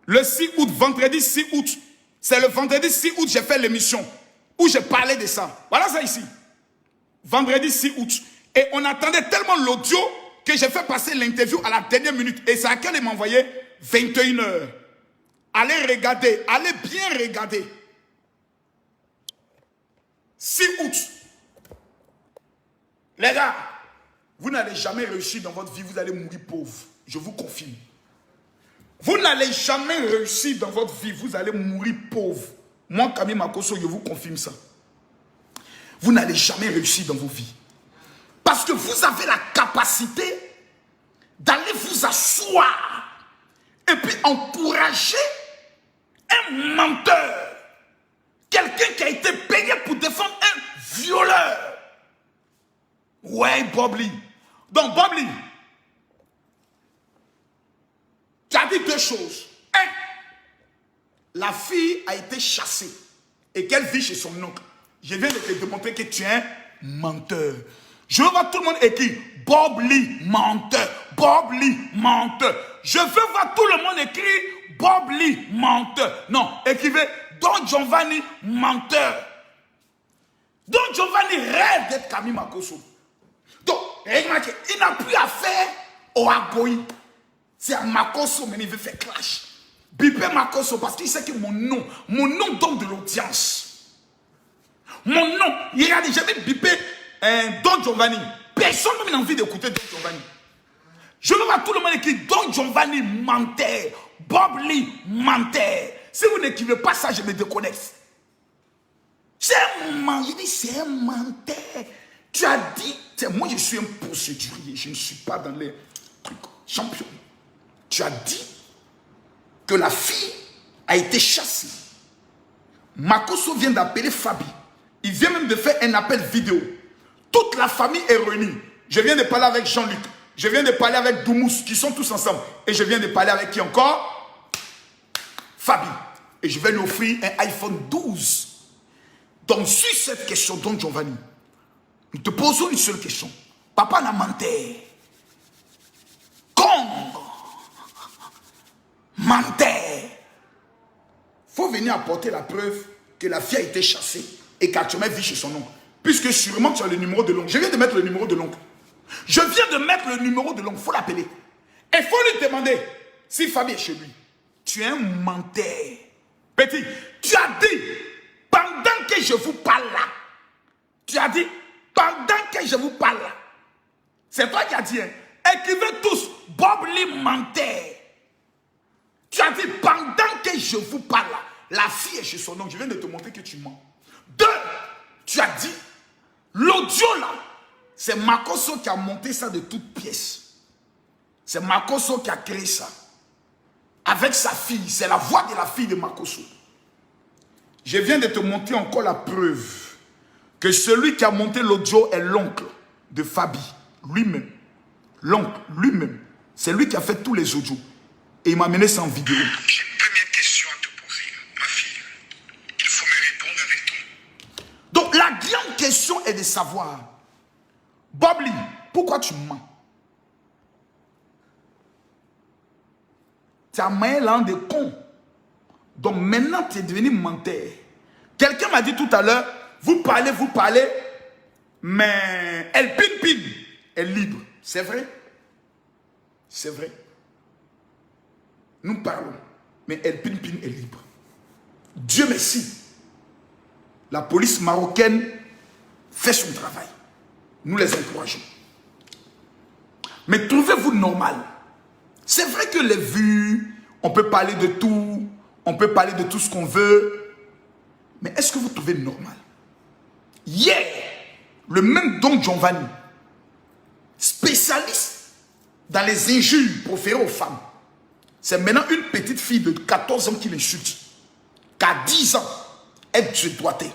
Le 6 août, vendredi 6 août. C'est le vendredi 6 août, j'ai fait l'émission où j'ai parlé de ça. Voilà ça ici. Vendredi 6 août. Et on attendait tellement l'audio que j'ai fait passer l'interview à la dernière minute. Et c'est à quelle il m'a envoyé 21h. Allez regarder, allez bien regarder. 6 août. Les gars, vous n'allez jamais réussir dans votre vie, vous allez mourir pauvre. Je vous confirme. Vous n'allez jamais réussir dans votre vie, vous allez mourir pauvre. Moi, Camille Makosso, je vous confirme ça. Vous n'allez jamais réussir dans vos vies. Parce que vous avez la capacité d'aller vous asseoir et puis encourager un menteur. Quelqu'un qui a été payé pour défendre un violeur. Ouais, Bob Lee. Donc, Bob Lee, tu as dit deux choses. Un, la fille a été chassée et qu'elle vit chez son oncle. Je viens de te démontrer que tu es un menteur. Je veux voir tout le monde écrire Bob Lee, menteur. Bob Lee, menteur. Je veux voir tout le monde écrire Bob Lee, menteur. Non, écrivez Don Giovanni, menteur. Don Giovanni rêve d'être Camille Makosso. Donc, remarquez, il n'a plus affaire au Agoï. C'est à Makosso, mais il veut faire clash. Bipé Makosso, parce qu'il sait que mon nom donne de l'audience. Mon nom, regardez, j'avais bipé Don Giovanni. Personne n'a envie d'écouter Don Giovanni. Je veux voir tout le monde écrire Don Giovanni, menteur. Bob Lee, menteur. Si vous n'écrivez pas ça, je me déconnecte. C'est un menteur. Tu as dit, moi je suis un procédurier, je ne suis pas dans les trucs champions. Tu as dit que la fille a été chassée. Makosso vient d'appeler Fabi. Il vient même de faire un appel vidéo. Toute la famille est réunie. Je viens de parler avec Jean-Luc. Je viens de parler avec Doumous, qui sont tous ensemble. Et je viens de parler avec qui encore? Fabi. Et je vais lui offrir un iPhone 12. Donc, sur cette question, Don Giovanni, nous te posons une seule question. Papa n'a menti. Menteur. Faut venir apporter la preuve que la fille a été chassée et qu'actuellement vit chez son oncle. Puisque sûrement tu as le numéro de l'oncle. Je viens de mettre le numéro de l'oncle. Je viens de mettre le numéro de l'oncle. Il faut l'appeler. Et il faut lui demander si Fabi est chez lui. Tu es un menteur. Petit, tu as dit, pendant que je vous parle là, tu as dit, pendant que je vous parle là, c'est toi qui as dit, hein, écrivez tous, Bob Lee menteur. Tu as dit, pendant que je vous parle là, la fille est chez son oncle. Je viens de te montrer que tu mens. Deux, tu as dit, l'audio là, c'est Makosso qui a monté ça de toutes pièces. C'est Makosso qui a créé ça. Avec sa fille, c'est la voix de la fille de Makosso. Je viens de te montrer encore la preuve que celui qui a monté l'audio est l'oncle de Fabi, lui-même. L'oncle, lui-même. C'est lui qui a fait tous les audios. Et il m'a amené ça en vidéo. J'ai une première question à te poser, ma fille. Il faut me répondre avec ton. Donc la grande question est de savoir, Bob Lee, pourquoi tu mens? Tu as main l'un des cons. Donc maintenant tu es devenu menteur. Quelqu'un m'a dit tout à l'heure, vous parlez, mais El Pin est libre. C'est vrai? C'est vrai. Nous parlons, mais El Pin est libre. Dieu merci. La police marocaine fait son travail. nous les encourageons. Mais trouvez-vous normal. C'est vrai que les vues, on peut parler de tout, on peut parler de tout ce qu'on veut, mais est-ce que vous trouvez normal? Hier, le même Don Giovanni, spécialiste dans les injures proférées aux femmes, c'est maintenant une petite fille de 14 ans qui l'insulte. Qu'à 10 ans, elle se doigtait.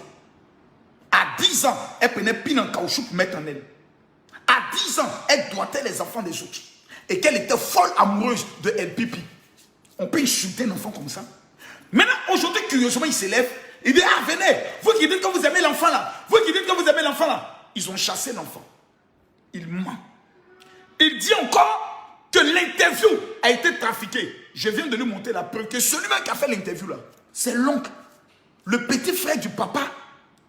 À 10 ans, elle prenait pine en caoutchouc pour mettre en elle. À 10 ans, elle doigtait les enfants des autres. Et qu'elle était folle amoureuse de LPP. On peut insulter un enfant comme ça. Maintenant, aujourd'hui, curieusement, il s'élève. Il dit, ah, venez, vous qui dites que vous aimez l'enfant là. Vous qui dites que vous aimez l'enfant là. Ils ont chassé l'enfant. Il ment. Il dit encore que l'interview a été trafiquée. Je viens de lui montrer la preuve que celui-là qui a fait l'interview là, c'est l'oncle, le petit frère du papa,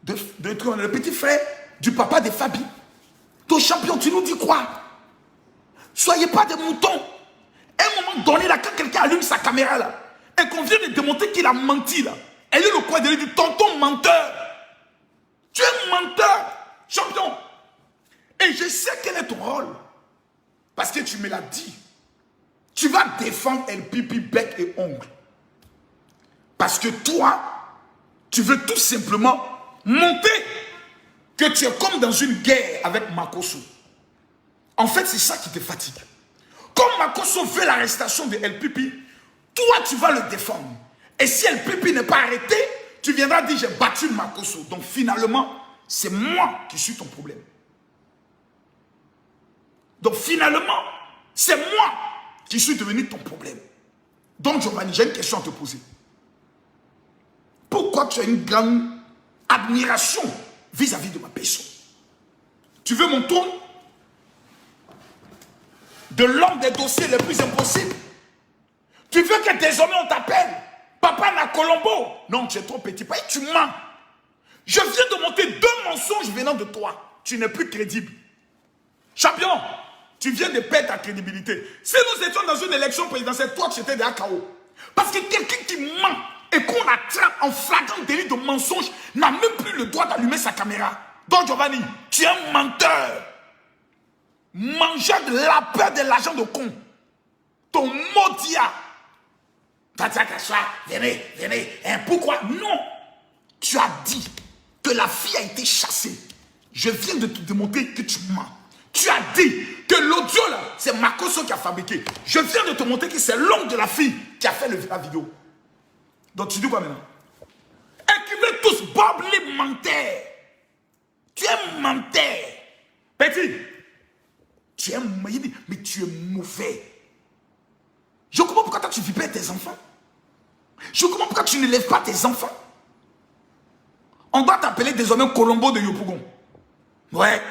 le petit frère du papa de Fabi. Ton champion, tu nous dis quoi? Soyez pas des moutons. À un moment donné, là, quand quelqu'un allume sa caméra là, et qu'on vient de démontrer qu'il a menti là, elle est le coin de lui dire, tonton menteur. Tu es menteur, champion. Et je sais quel est ton rôle. Parce que tu me l'as dit. Tu vas défendre LPP bec et ongle. Parce que toi, tu veux tout simplement montrer que tu es comme dans une guerre avec Makosso. En fait, c'est ça qui te fatigue. Comme Makosso veut l'arrestation de LPP, toi, tu vas le défendre. Et si LPP n'est pas arrêté, tu viendras dire, j'ai battu Makosso. Donc finalement, c'est moi qui suis ton problème. Donc finalement, c'est moi qui suis devenu ton problème. Donc Giovanni, j'ai une question à te poser. Pourquoi tu as une grande admiration vis-à-vis de ma personne? Tu veux mon tour de l'homme des dossiers les plus impossibles? Tu veux que désormais on t'appelle Papa Nakolombo? Non, tu es trop petit. Tu mens. Je viens de monter 2 mensonges venant de toi. Tu n'es plus crédible. Champion, tu viens de perdre ta crédibilité. Si nous étions dans une élection présidentielle, toi tu étais déjà KO. Parce que quelqu'un qui ment et qu'on attrape en flagrant délit de mensonge n'a même plus le droit d'allumer sa caméra. Donc Giovanni, tu es un menteur. Mangeur de la peur de l'argent de con. Ton maudia. Venez, venez. Hein, pourquoi? Non. Tu as dit que la fille a été chassée. Je viens de te démontrer que tu mens. Tu as dit que l'audio là, c'est Makosso qui a fabriqué. Je viens de te montrer que c'est l'oncle de la fille qui a fait la vidéo. Donc tu dis quoi maintenant? Écrivez tous Bob les menteurs. Tu es menteur. Petit, tu es mais tu es mauvais. Je comprends pourquoi toi tu vipères tes enfants. Je comprends pourquoi tu ne lèves pas tes enfants. On doit t'appeler désormais Colombo de Yopougon. Ouais.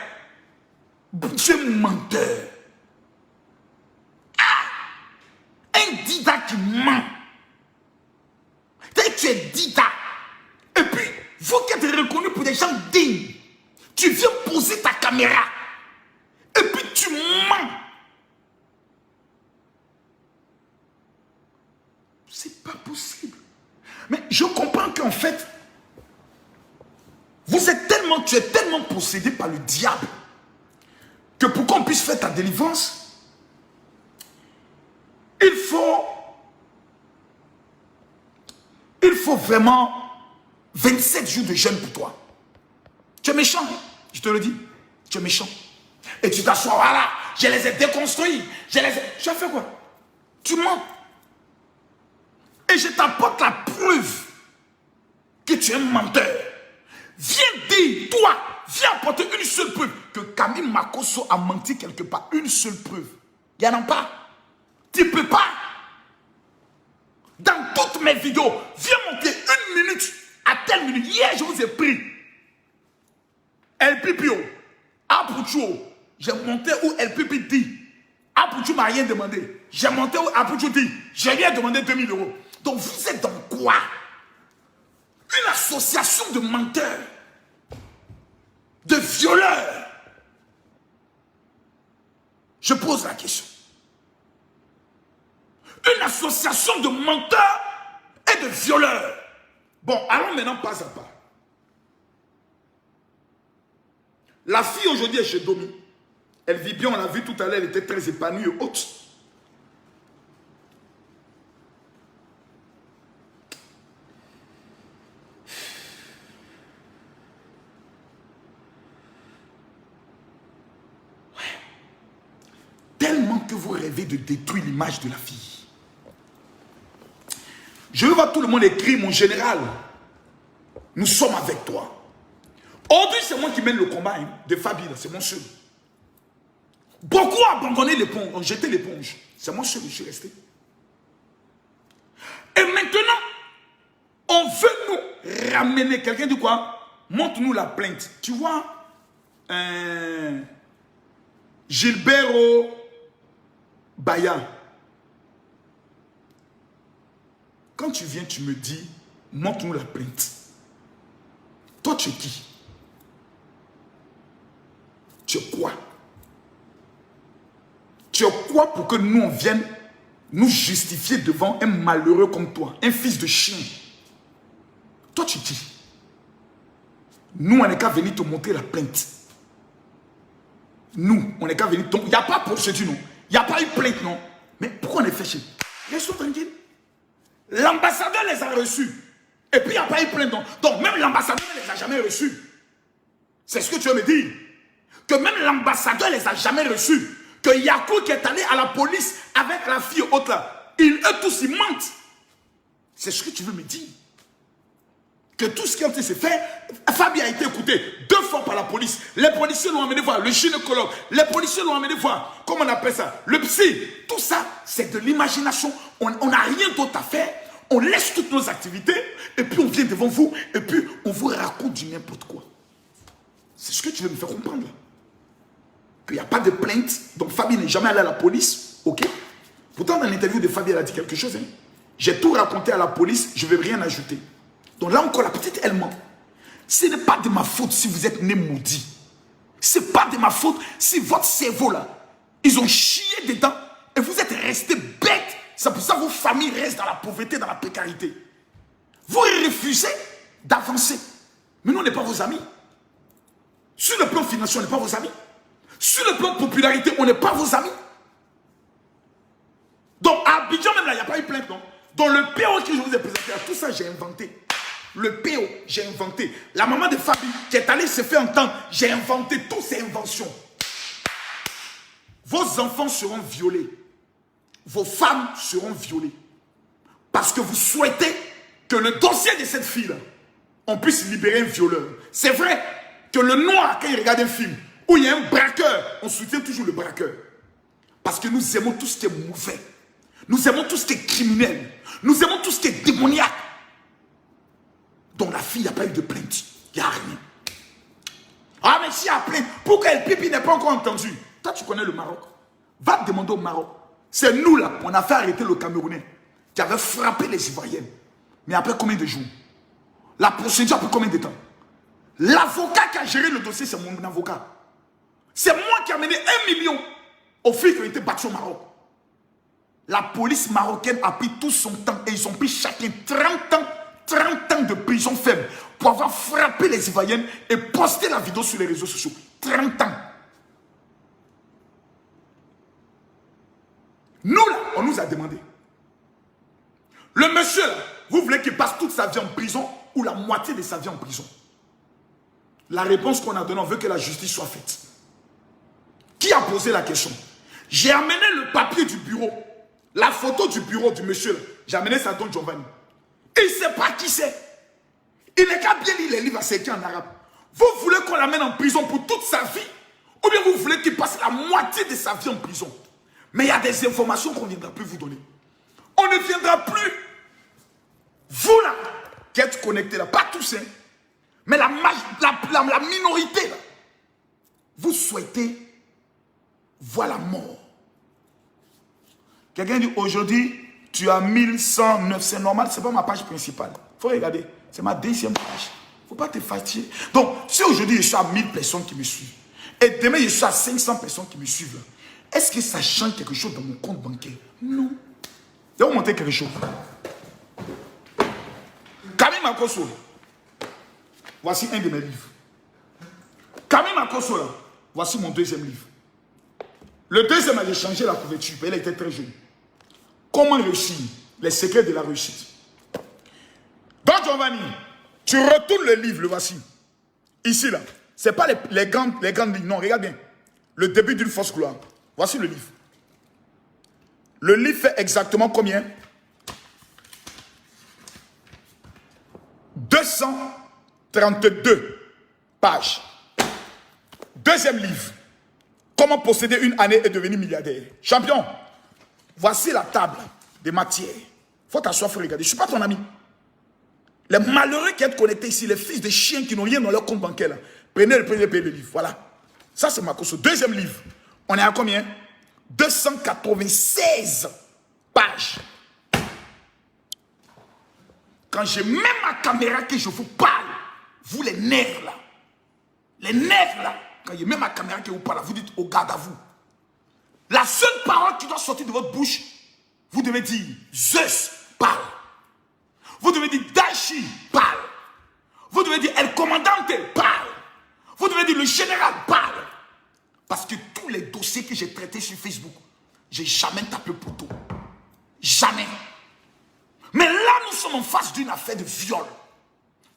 Tu es menteur. Ah. Un dida qui ment. Tu es dida. Et puis, vous qui êtes reconnus pour des gens dignes, tu viens poser ta caméra. Et puis tu mens. C'est pas possible. Mais je comprends qu'en fait, tu es tellement possédé par le diable que pour qu'on puisse faire ta délivrance, il faut vraiment 27 jours de jeûne pour toi. Tu es méchant, hein? Je te le dis. Tu es méchant. Et tu t'assois, voilà, je les ai déconstruits. Tu as fait quoi? Tu mens. Et je t'apporte la preuve que tu es un menteur. Viens dire, toi, viens apporter une seule preuve que Camille Makosso a menti quelque part. Une seule preuve. Il n'y en a pas. Tu ne peux pas. Dans toutes mes vidéos, viens monter 1 minute à telle minute. Hier, je vous ai pris LPPO, Apucho. J'ai monté où LPP dit. Apucho m'a rien demandé. J'ai monté où Apucho dit. Je lui ai demandé 2000 €. Donc vous êtes dans quoi? Une association de menteurs, de violeurs. Je pose la question. Une association de menteurs et de violeurs. Bon, allons maintenant pas à pas. La fille aujourd'hui est chez Domi. Elle vit bien, on l'a vu tout à l'heure, elle était très épanouie et haute. Tellement que vous rêvez de détruire l'image de la fille. Je veux voir tout le monde écrire, mon général. Nous sommes avec toi. Aujourd'hui, c'est moi qui mène le combat hein, de Fabi, c'est mon seul. Beaucoup ont abandonné l'éponge, ont jeté l'éponge. C'est moi seul, je suis resté. Et maintenant, on veut nous ramener. Quelqu'un dit quoi? Montre-nous la plainte. Tu vois, Gilbert Baya. Quand tu viens, tu me dis, montre-nous la plainte. Toi, tu es qui? Tu es quoi? Tu es quoi pour que nous, on vienne nous justifier devant un malheureux comme toi, un fils de chien? Toi, tu es qui? Nous, on n'est qu'à venir te montrer la plainte. Nous, on n'est qu'à venir te... Il n'y a pas procédure, non? Il n'y a pas eu plainte, non? Mais pourquoi on est fait chier? Laisse-nous tranquille. L'ambassadeur les a reçus. Et puis, il n'y a pas eu plainte, non? Donc, même l'ambassadeur ne les a jamais reçus. C'est ce que tu veux me dire? Que même l'ambassadeur ne les a jamais reçus. Que Yakou qui est allé à la police avec la fille haute là, eux tous, ils mentent. C'est ce que tu veux me dire? Que tout ce qui a été fait, Fabi a été écouté 2 fois par la police. Les policiers l'ont amené voir, le gynécologue. Les policiers l'ont amené voir, comment on appelle ça? Le psy. Tout ça, c'est de l'imagination. On n'a rien d'autre à faire. On laisse toutes nos activités et puis on vient devant vous et puis on vous raconte du n'importe quoi. C'est ce que tu veux me faire comprendre là. Qu'il n'y a pas de plainte, donc Fabi n'est jamais allé à la police, ok? Pourtant dans l'interview de Fabi, elle a dit quelque chose. Hein? J'ai tout raconté à la police, je ne vais rien ajouter. Donc là encore, la petite elle ment. Ce n'est pas de ma faute si vous êtes né maudit. Ce n'est pas de ma faute si votre cerveau là, ils ont chié dedans et vous êtes resté bête. C'est pour ça que vos familles restent dans la pauvreté, dans la précarité. Vous refusez d'avancer. Mais nous, on n'est pas vos amis. Sur le plan financier, on n'est pas vos amis. Sur le plan de popularité, on n'est pas vos amis. Donc, à Abidjan, même là, il n'y a pas eu plainte, non? Dans le PO que je vous ai présenté, tout ça, j'ai inventé. Le PO, j'ai inventé. La maman de Fabi, qui est allée se faire entendre, j'ai inventé toutes ces inventions. Vos enfants seront violés. Vos femmes seront violées. Parce que vous souhaitez que le dossier de cette fille-là, on puisse libérer un violeur. C'est vrai que le noir, quand il regarde un film, où il y a un braqueur, on soutient toujours le braqueur. Parce que nous aimons tout ce qui est mauvais. Nous aimons tout ce qui est criminel. Nous aimons tout ce qui est démoniaque. Donc la fille, il n'y a pas eu de plainte. Il n'y a rien. Ah mais si il y a plainte, pourquoi El Pipi n'est pas encore entendu? Toi, tu connais le Maroc. Va te demander au Maroc. C'est nous là, on a fait arrêter le Camerounais qui avait frappé les Ivoiriennes. Mais après combien de jours? La procédure après combien de temps? L'avocat qui a géré le dossier, c'est mon avocat. C'est moi qui ai amené 1 million aux filles qui ont été battues au Maroc. La police marocaine a pris tout son temps et ils ont pris chacun 30 ans de prison ferme pour avoir frappé les Ivoiriennes et posté la vidéo sur les réseaux sociaux. 30 ans. Nous là, on nous a demandé. Le monsieur là, vous voulez qu'il passe toute sa vie en prison ou la moitié de sa vie en prison? La réponse qu'on a donnée, on veut que la justice soit faite. Qui a posé la question? J'ai amené le papier du bureau, la photo du bureau du monsieur là. J'ai amené ça à Don Giovanni. Il ne sait pas qui c'est. Il n'est qu'à bien lire les livres à s'écrire en arabe. Vous voulez qu'on l'amène en prison pour toute sa vie? Ou bien vous voulez qu'il passe la moitié de sa vie en prison? Mais il y a des informations qu'on ne viendra plus vous donner. On ne viendra plus. Vous là, qui êtes connectés là, pas tous, hein, mais la minorité là, vous souhaitez voir la mort. Quelqu'un dit aujourd'hui, tu as 1109, c'est normal, c'est pas ma page principale. Il faut regarder, c'est ma 2e page. Il ne faut pas te fatiguer. Donc, si aujourd'hui je suis à 1000 personnes qui me suivent, et demain je suis à 500 personnes qui me suivent, est-ce que ça change quelque chose dans mon compte bancaire? Non. Je vais vous montrer quelque chose. Camille Makoso. Voici un de mes livres. Camille Makosso, là, voici mon deuxième livre. Le deuxième, j'ai changé la couverture. Elle était très jeune. Comment réussir? Les secrets de la réussite. Donc, Giovanni, tu retournes le livre, le voici. Ici, là. Ce n'est pas les grandes lignes. Non, regarde bien. Le début d'une fausse gloire. Voici le livre. Le livre fait exactement combien? 232 pages. Deuxième livre. Comment posséder une année et devenir milliardaire. Champion, voici la table des matières. Faut t'asseoir, faut regarder. Je ne suis pas ton ami. Les malheureux qui sont connectés ici, les fils de chiens qui n'ont rien dans leur compte bancaire, là. Prenez le premier livre. Voilà. Ça, c'est Makosso. Deuxième livre. On est à combien? 296 pages. Quand je mets ma caméra que je vous parle, vous les nerfs là, quand je mets ma caméra que je vous parle, vous dites au garde à vous. La seule parole qui doit sortir de votre bouche, vous devez dire Zeus parle. Vous devez dire Daichi parle. Vous devez dire El Commandante parle. Vous devez dire le général parle. Parce que tous les dossiers que j'ai traités sur Facebook, j'ai jamais tapé poteau. Jamais. Mais là, nous sommes en face d'une affaire de viol.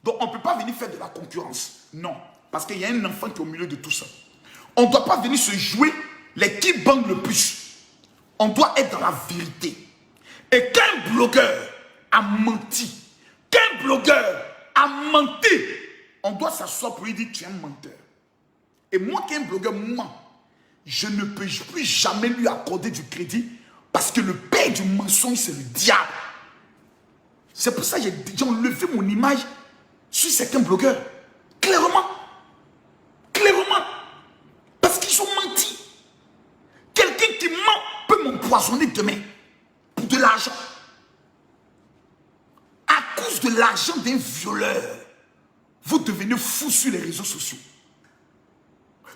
Donc, on ne peut pas venir faire de la concurrence. Non. Parce qu'il y a un enfant qui est au milieu de tout ça. On ne doit pas venir se jouer les qui bandent le plus. On doit être dans la vérité. Et qu'un blogueur a menti, on doit s'asseoir pour lui dire tu es un menteur. Et moi, qu'un blogueur ment, je ne peux plus jamais lui accorder du crédit parce que le père du mensonge, c'est le diable. C'est pour ça que j'ai enlevé mon image sur certains blogueurs. Clairement. Parce qu'ils ont menti. Quelqu'un qui ment peut m'empoisonner demain pour de l'argent. À cause de l'argent d'un violeur, vous devenez fou sur les réseaux sociaux.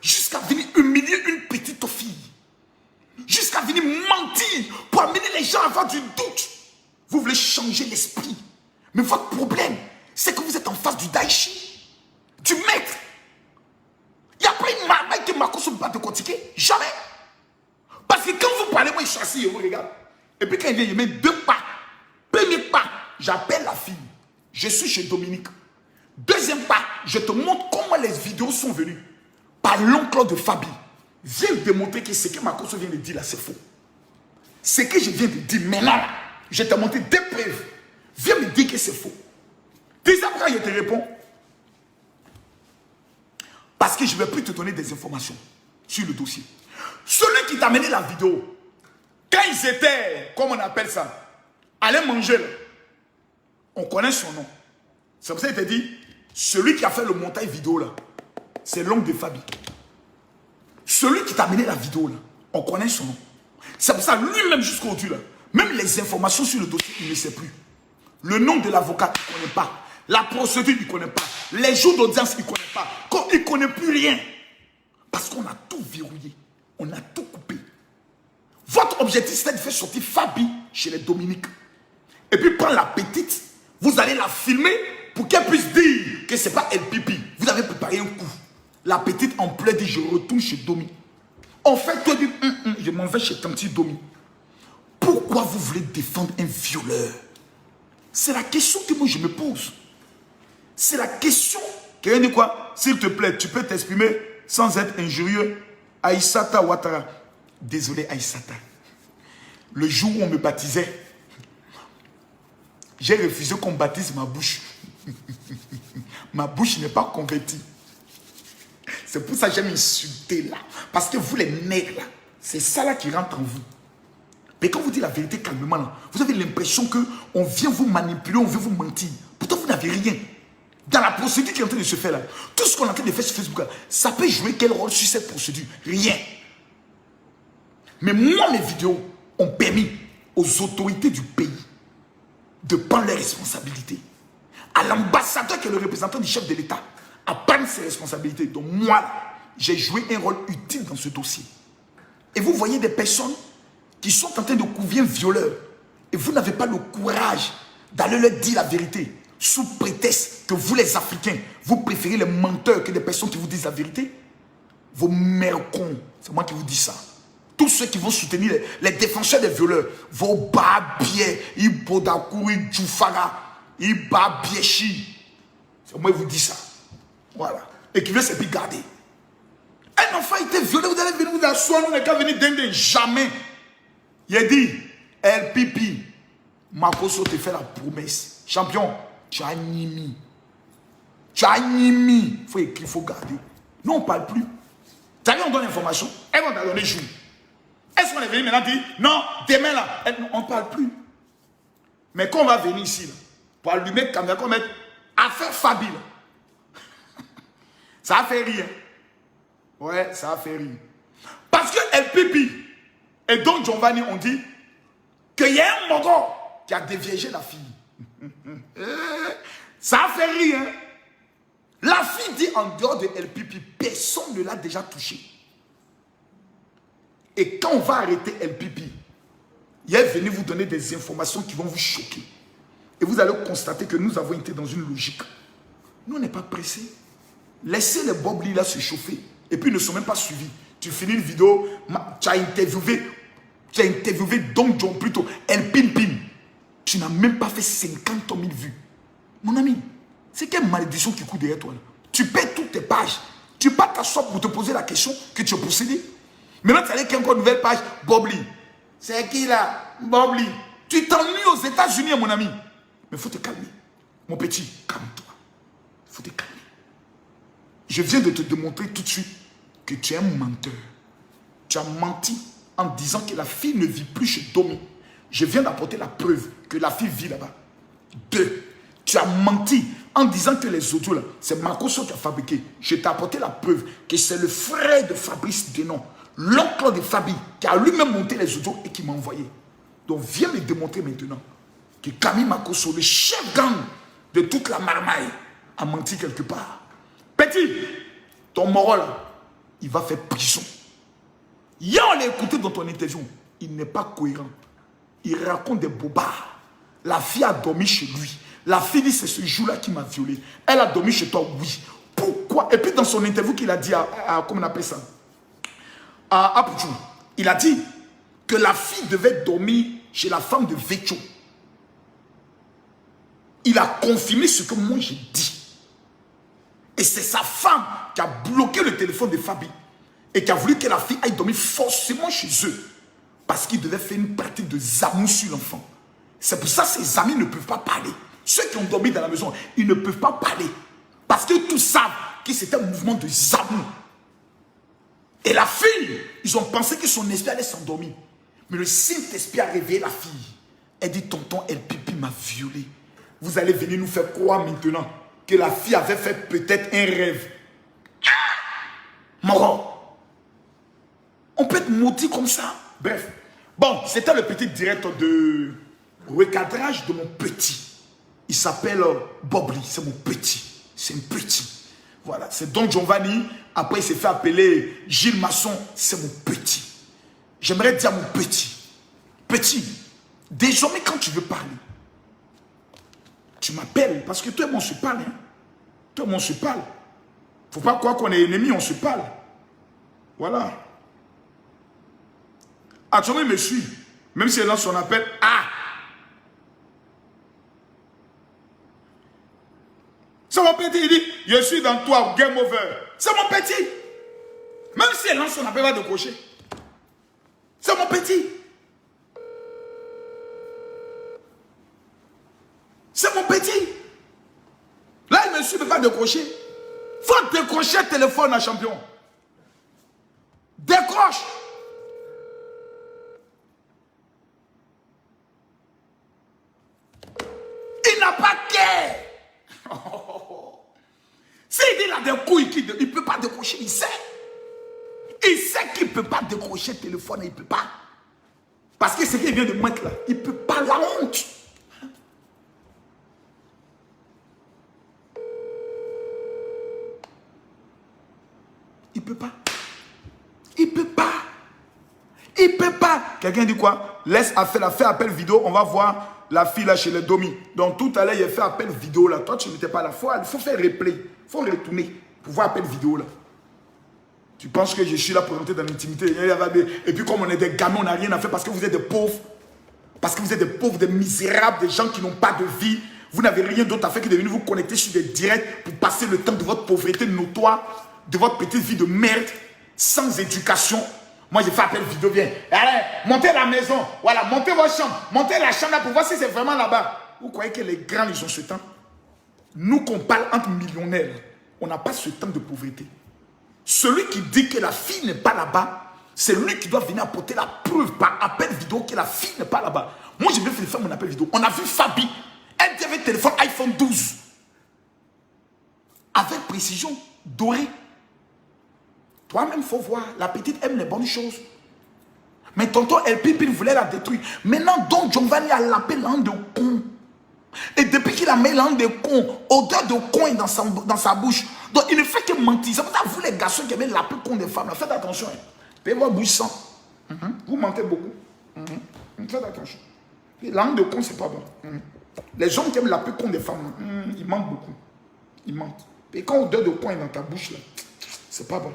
Jusqu'à venir humilier une petite fille. Jusqu'à venir mentir pour amener les gens à avoir du doute. Vous voulez changer l'esprit. Mais votre problème, c'est que vous êtes en face du Daichi, du maître. Il n'y a pas une marmaille que Makosso va te critiquer. Jamais. Parce que quand vous parlez, moi je suis assis et vous regarde. Et puis quand il vient, il met 2 pas. Premier pas, j'appelle la fille. Je suis chez Dominique. Deuxième pas, je te montre comment les vidéos sont venues. Par l'oncle de Fabi. Viens démontrer que ce que Makosso vient de dire là, c'est faux. Ce que je viens de dire maintenant, je t'ai montré des preuves. Viens me dire que c'est faux. Tu sais pourquoi je te réponds? Parce que je ne vais plus te donner des informations sur le dossier. Celui qui t'a amené la vidéo, quand ils étaient, comme on appelle ça, allaient manger, là, on connaît son nom. C'est pour ça qu'il t'a dit, celui qui a fait le montage vidéo là, c'est l'oncle de Fabi. Celui qui t'a amené la vidéo là, on connaît son nom. C'est pour ça, lui-même jusqu'aujourd'hui là, même les informations sur le dossier, il ne sait plus. Le nom de l'avocat, il ne connaît pas. La procédure, il ne connaît pas. Les jours d'audience, il ne connaît pas. Il ne connaît plus rien. Parce qu'on a tout verrouillé. On a tout coupé. Votre objectif, c'est de faire sortir Fabi chez les Dominiques. Et puis prendre la petite, vous allez la filmer pour qu'elle puisse dire que ce n'est pas El Pipi. Vous avez préparé un coup. La petite en pleure dit je retourne chez Domi. En fait, toi dis je m'en vais chez ton petit Domi. Pourquoi vous voulez défendre un violeur? C'est la question que moi je me pose. C'est la question. Quelqu'un dit quoi? S'il te plaît, tu peux t'exprimer sans être injurieux. Aïssata Ouattara. Désolé Aïssata. Le jour où on me baptisait, j'ai refusé qu'on baptise ma bouche. Ma bouche n'est pas convertie. C'est pour ça que j'aime insulter là. Parce que vous les nègres là, c'est ça là qui rentre en vous. Mais quand vous dites la vérité calmement là, vous avez l'impression qu'on vient vous manipuler, on veut vous mentir. Pourtant vous n'avez rien. Dans la procédure qui est en train de se faire là, tout ce qu'on est en train de faire sur Facebook là, ça peut jouer quel rôle sur cette procédure? Rien. Mais moi mes vidéos ont permis aux autorités du pays de prendre leurs responsabilités. À l'ambassadeur qui est le représentant du chef de l'État à prendre ses responsabilités. Donc moi, j'ai joué un rôle utile dans ce dossier. Et vous voyez des personnes qui sont en train de couvrir un violeur. Et vous n'avez pas le courage d'aller leur dire la vérité. Sous prétexte que vous les Africains, vous préférez les menteurs que des personnes qui vous disent la vérité. vos mères cons, c'est moi qui vous dis ça. Tous ceux qui vont soutenir les défenseurs des violeurs, vos babiers, Ibodakouri, Djoufara, Ibabiechi. C'est moi qui vous dis ça. Voilà. Et qui veut se puis garder. Un enfant était violé, vous allez venir vous asseoir, nous n'avons qu'à venir dingue. Jamais. Il a dit, El Pipi, Makoso te fait la promesse. Champion, tu as Nimi. Tu as Nimi. Il faut écrire, il faut garder. Nous, on ne parle plus. Tu as vu, on donne l'information. Elles vont te donner jour. Est-ce qu'on est venu maintenant dire, non, demain là, on ne parle plus. Mais quand on va venir ici, là, pour allumer le caméra, qu'on met affaire Fabi, là. Ça a fait rire. Ouais, ça a fait rire. Parce que El Pipi et Don Giovanni ont dit qu'il y a un Mogo qui a déviégé la fille. Ça a fait rire. Hein? La fille dit en dehors de El Pipi, personne ne l'a déjà touché. Et quand on va arrêter El Pipi, il est venu vous donner des informations qui vont vous choquer. Et vous allez constater que nous avons été dans une logique. Nous, on n'est pas pressés. Laissez les Bobli là se chauffer. Et puis, ils ne sont même pas suivis. Tu finis une vidéo, tu as interviewé Don John plutôt, El Pimpin. Tu n'as même pas fait 50 000 vues. Mon ami, c'est quelle malédiction qui court derrière toi là? Tu perds toutes tes pages. Tu pars t'asseoir pour te poser la question que tu es possédé. Maintenant, tu as allé encore une nouvelle page, Bobli. C'est qui là? Bobli. Tu t'ennuies aux États-Unis, mon ami. Mais il faut te calmer. Mon petit, calme-toi. Il faut te calmer. Je viens de te démontrer tout de suite que tu es un menteur. Tu as menti en disant que la fille ne vit plus chez Domi. Je viens d'apporter la preuve que la fille vit là-bas. 2. Tu as menti en disant que les audios là, c'est Makoso qui a fabriqué. Je t'ai apporté la preuve que c'est le frère de Fabrice Denon, l'oncle de Fabi, qui a lui-même monté les audios et qui m'a envoyé. Donc viens me démontrer maintenant que Camille Makoso, le chef gang de toute la marmaille, a menti quelque part. Petit, ton moral, il va faire prison. Hier, on l'a écouté dans ton interview. Il n'est pas cohérent. Il raconte des bobards. La fille a dormi chez lui. La fille dit, c'est ce jour-là qui m'a violé. Elle a dormi chez toi, oui. Pourquoi? Et puis dans son interview qu'il a dit comment on appelle ça? À Apujou, il a dit que la fille devait dormir chez la femme de Vecho. Il a confirmé ce que moi j'ai dit. Et c'est sa femme qui a bloqué le téléphone de Fabi et qui a voulu que la fille aille dormir forcément chez eux parce qu'il devait faire une pratique de zamou sur l'enfant. C'est pour ça que ses amis ne peuvent pas parler. Ceux qui ont dormi dans la maison, ils ne peuvent pas parler parce que tous savent que c'était un mouvement de zamou. Et la fille, ils ont pensé que son esprit allait s'endormir. Mais le Saint-Esprit a réveillé la fille. Elle dit, tonton, El Pipi m'a violé. Vous allez venir nous faire croire maintenant que la fille avait fait peut-être un rêve. Moro. On peut être maudit comme ça. Bref. Bon, c'était le petit direct de recadrage de mon petit. Il s'appelle Bobli. C'est mon petit. C'est un petit. Voilà. C'est Don Giovanni. Après, il s'est fait appeler Gilles Masson. C'est mon petit. J'aimerais dire mon petit. Petit. Désormais, quand tu veux parler, tu m'appelles, parce que toi et moi on se parle. Hein? Toi et moi on se parle. Faut pas croire qu'on est ennemis, on se parle. Voilà. Ah, tu vois, il me suit. Même si elle lance son appel. Ah! C'est mon petit, il dit, je suis dans toi, game over. C'est mon petit. Même si elle lance son appel, il va décrocher. C'est mon petit. C'est mon petit. Là, il me suit, il ne peut pas décrocher. Il faut décrocher le téléphone à champion. Décroche. Il n'a pas qu'à. S'il dit il a des couilles, il ne peut pas décrocher, il sait. Il sait qu'il ne peut pas décrocher le téléphone, il ne peut pas. Parce que ce qu'il vient de mettre là, il ne peut pas, la honte. Il ne peut pas. Il ne peut pas. Il ne peut pas. Quelqu'un dit quoi? Laisse faire appel vidéo, on va voir la fille là chez les Domi. Donc tout à l'heure, il a fait appel vidéo là. Toi, tu n'étais pas là. Il faut faire replay. Il faut retourner pour voir appel vidéo là. Tu penses que je suis là pour rentrer dans l'intimité. Et puis comme on est des gamins, on n'a rien à faire parce que vous êtes des pauvres. Parce que vous êtes des pauvres, des misérables, des gens qui n'ont pas de vie. Vous n'avez rien d'autre à faire que de venir vous connecter sur des directs pour passer le temps de votre pauvreté notoire, de votre petite vie de merde, sans éducation. Moi, j'ai fait appel vidéo, viens. Allez, montez la maison, voilà, montez votre chambre, montez la chambre là pour voir si c'est vraiment là-bas. Vous croyez que les grands, ils ont ce temps? Nous, qu'on parle entre millionnaires, on n'a pas ce temps de pauvreté. Celui qui dit que la fille n'est pas là-bas, c'est lui qui doit venir apporter la preuve par appel vidéo que la fille n'est pas là-bas. Moi, j'ai bien fait faire mon appel vidéo. On a vu Fabi, elle avait un téléphone iPhone 12. Avec précision, doré. Toi-même, il faut voir. La petite aime les bonnes choses. Mais tonton El Pipine voulait la détruire. Maintenant, Don Giovanni a lapé l'âne de con. Et depuis qu'il a mis l'âne de con, odeur de con est dans sa bouche. Donc, il ne fait que mentir. C'est pour ça que vous, les garçons qui aimez laper con des femmes, là, faites attention. Hein. Payez votre bouche sans. Vous mentez beaucoup. Faites attention. L'âne de con, c'est pas bon. Les gens qui aiment laper con des femmes, ils mentent beaucoup. Ils mentent. Et quand odeur de con est dans ta bouche, là, c'est pas bon.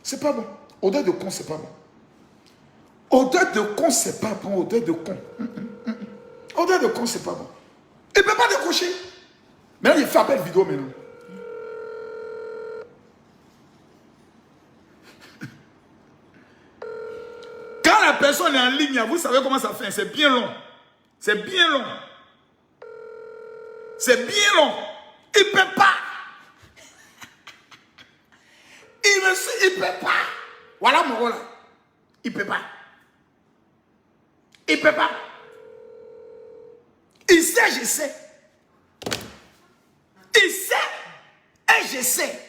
C'est pas bon. Odeur de con, c'est pas bon. Odeur de con, c'est pas bon. Odeur de con. Odeur de con, c'est pas bon. Il ne peut pas décrocher. Maintenant, il fait appel vidéo maintenant. Quand la personne est en ligne, vous savez comment ça fait. C'est bien long. C'est bien long. C'est bien long. Il ne peut pas. Il ne peut pas. Voilà mon rôle. Il ne peut pas. Il ne peut pas. Il sait, je sais. Il sait et je sais.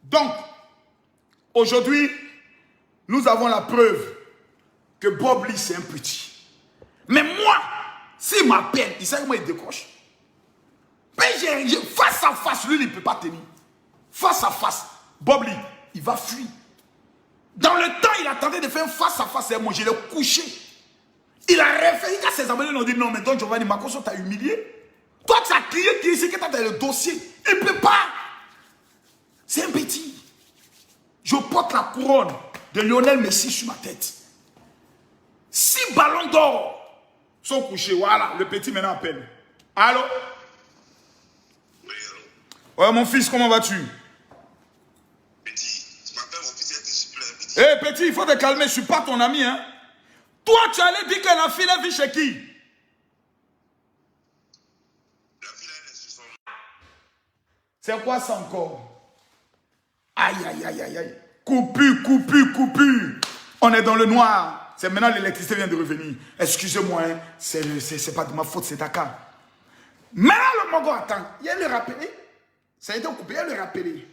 Donc, aujourd'hui, nous avons la preuve que Bob Lee, c'est un petit. Mais moi, s'il m'appelle, il sait comment il décroche. Mais face à face, lui, il ne peut pas tenir. Face à face, Bob Lee, il va fuir. Dans le temps, il attendait de faire un face à face avec moi. Je l'ai couché. Il a référé à ses abonnés, ils ont dit non, mais Don Giovanni Makosso t'a humilié. Toi, tu as crié, c'est que tu as dans le dossier. Il ne peut pas. C'est un petit. Je porte la couronne de Lionel Messi sur ma tête. 6 ballons d'or sont couchés. Voilà, le petit maintenant appelle. Allô? Oui, allô? Ouais, mon fils, comment vas-tu? Petit, tu m'appelles mon fils, il était super petit. Hé, petit, il faut te calmer, je ne suis pas ton ami, hein. Toi, tu allais dire que la fille, elle vit chez qui? La fille, elle est sur son... C'est quoi ça encore? Aïe, aïe, aïe, aïe, aïe. Coupure, coupure, coupure. On est dans le noir. C'est maintenant l'électricité vient de revenir. Excusez-moi, hein. C'est pas de ma faute, c'est ta cas. Maintenant, le Mogo attend. Il va le rappeler. Ça a été coupé, il va le rappeler.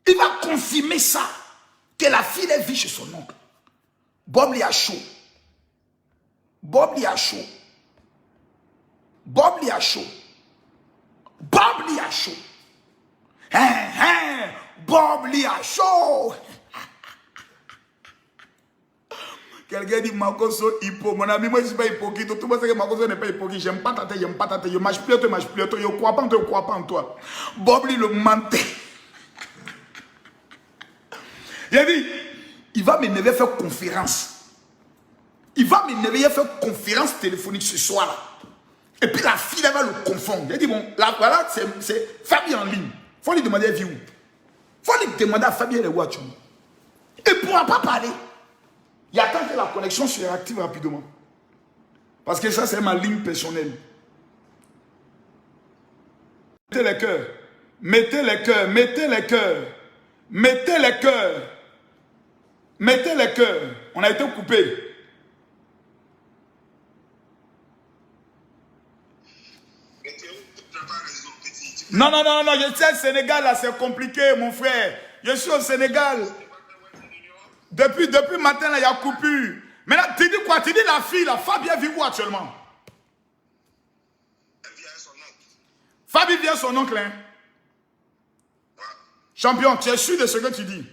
Il va confirmer ça. Que la fille, elle vit chez son oncle. Bob Lee a chaud. Bob Lee a chaud. Bob Lee a chaud. Bob Lee a chaud. Bob Lee a chaud. Quelqu'un dit Makosso hippo. Mon ami, moi je ne suis pas hypocrite. Tout le monde sait que Makosso n'est pas hypocrite. J'aime pas ta tête, j'aime pas ta tête. Je marche plus, je marche plus. Je ne crois pas en toi, je ne crois pas en toi. Bob Lee le mentait. Il a dit, il va m'énerver faire conférence. Il va m'énerver faire conférence téléphonique ce soir là. Et puis la fille, elle va le confondre. Il a dit, bon, là, voilà, c'est Fabi en ligne. Il faut lui demander à vie où. Il faut lui demander à Fabi, elle est où actuellement. Il ne pourra pas parler. Il attend que la connexion se réactive rapidement. Parce que ça, c'est ma ligne personnelle. Mettez les cœurs. Mettez les cœurs. Mettez les cœurs. Mettez les cœurs. Mettez les cœurs. On a été coupé. Non, non, non, non, je sais, le Sénégal, là, c'est compliqué, mon frère. Je suis au Sénégal. Depuis matin, là, il y a coupure. Maintenant, tu dis quoi? Tu dis la fille, là, Fabi, elle vit où actuellement? Elle vit avec son oncle. Fabi vient son oncle, hein? Ouais. Champion, tu es sûr de ce que tu dis?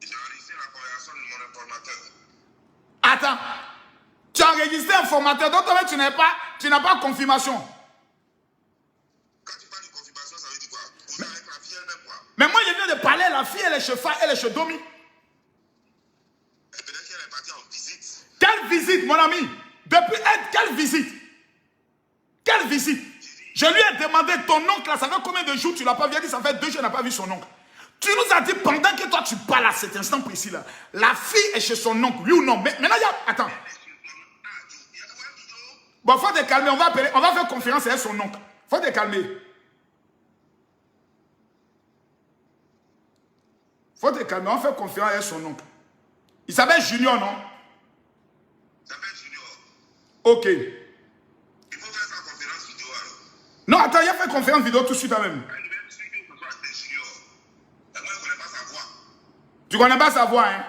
J'ai enregistré la conversation de mon informateur. Attends. Tu as enregistré un formateur, donc toi, tu n'as pas confirmation. Quand tu parles de confirmation, ça veut dire quoi? Vous avec la fille, chez Fa, elle est chez Domi. Peut-être qu'elle est partie en visite. Quelle visite, mon ami? Depuis elle, quelle visite? Quelle visite? Je lui ai demandé, ton oncle, là, ça fait combien de jours tu ne l'as pas vu? Il a dit, ça fait 2 jours, je n'ai pas vu son oncle. Tu nous as dit, pendant que toi, tu parles à cet instant précis-là, la fille est chez son oncle, oui ou non? Mais maintenant, il y a... Attends. Bon, faut te calmer, on va faire conférence avec son oncle. Faut te calmer. Faut te calmer, on fait conférence avec son oncle. Il s'appelle Junior, non? Il s'appelle Junior. Ok. Il faut faire sa conférence vidéo alors. Non, attends, il a fait conférence vidéo tout de suite quand même. Tu connais pas sa voix, hein?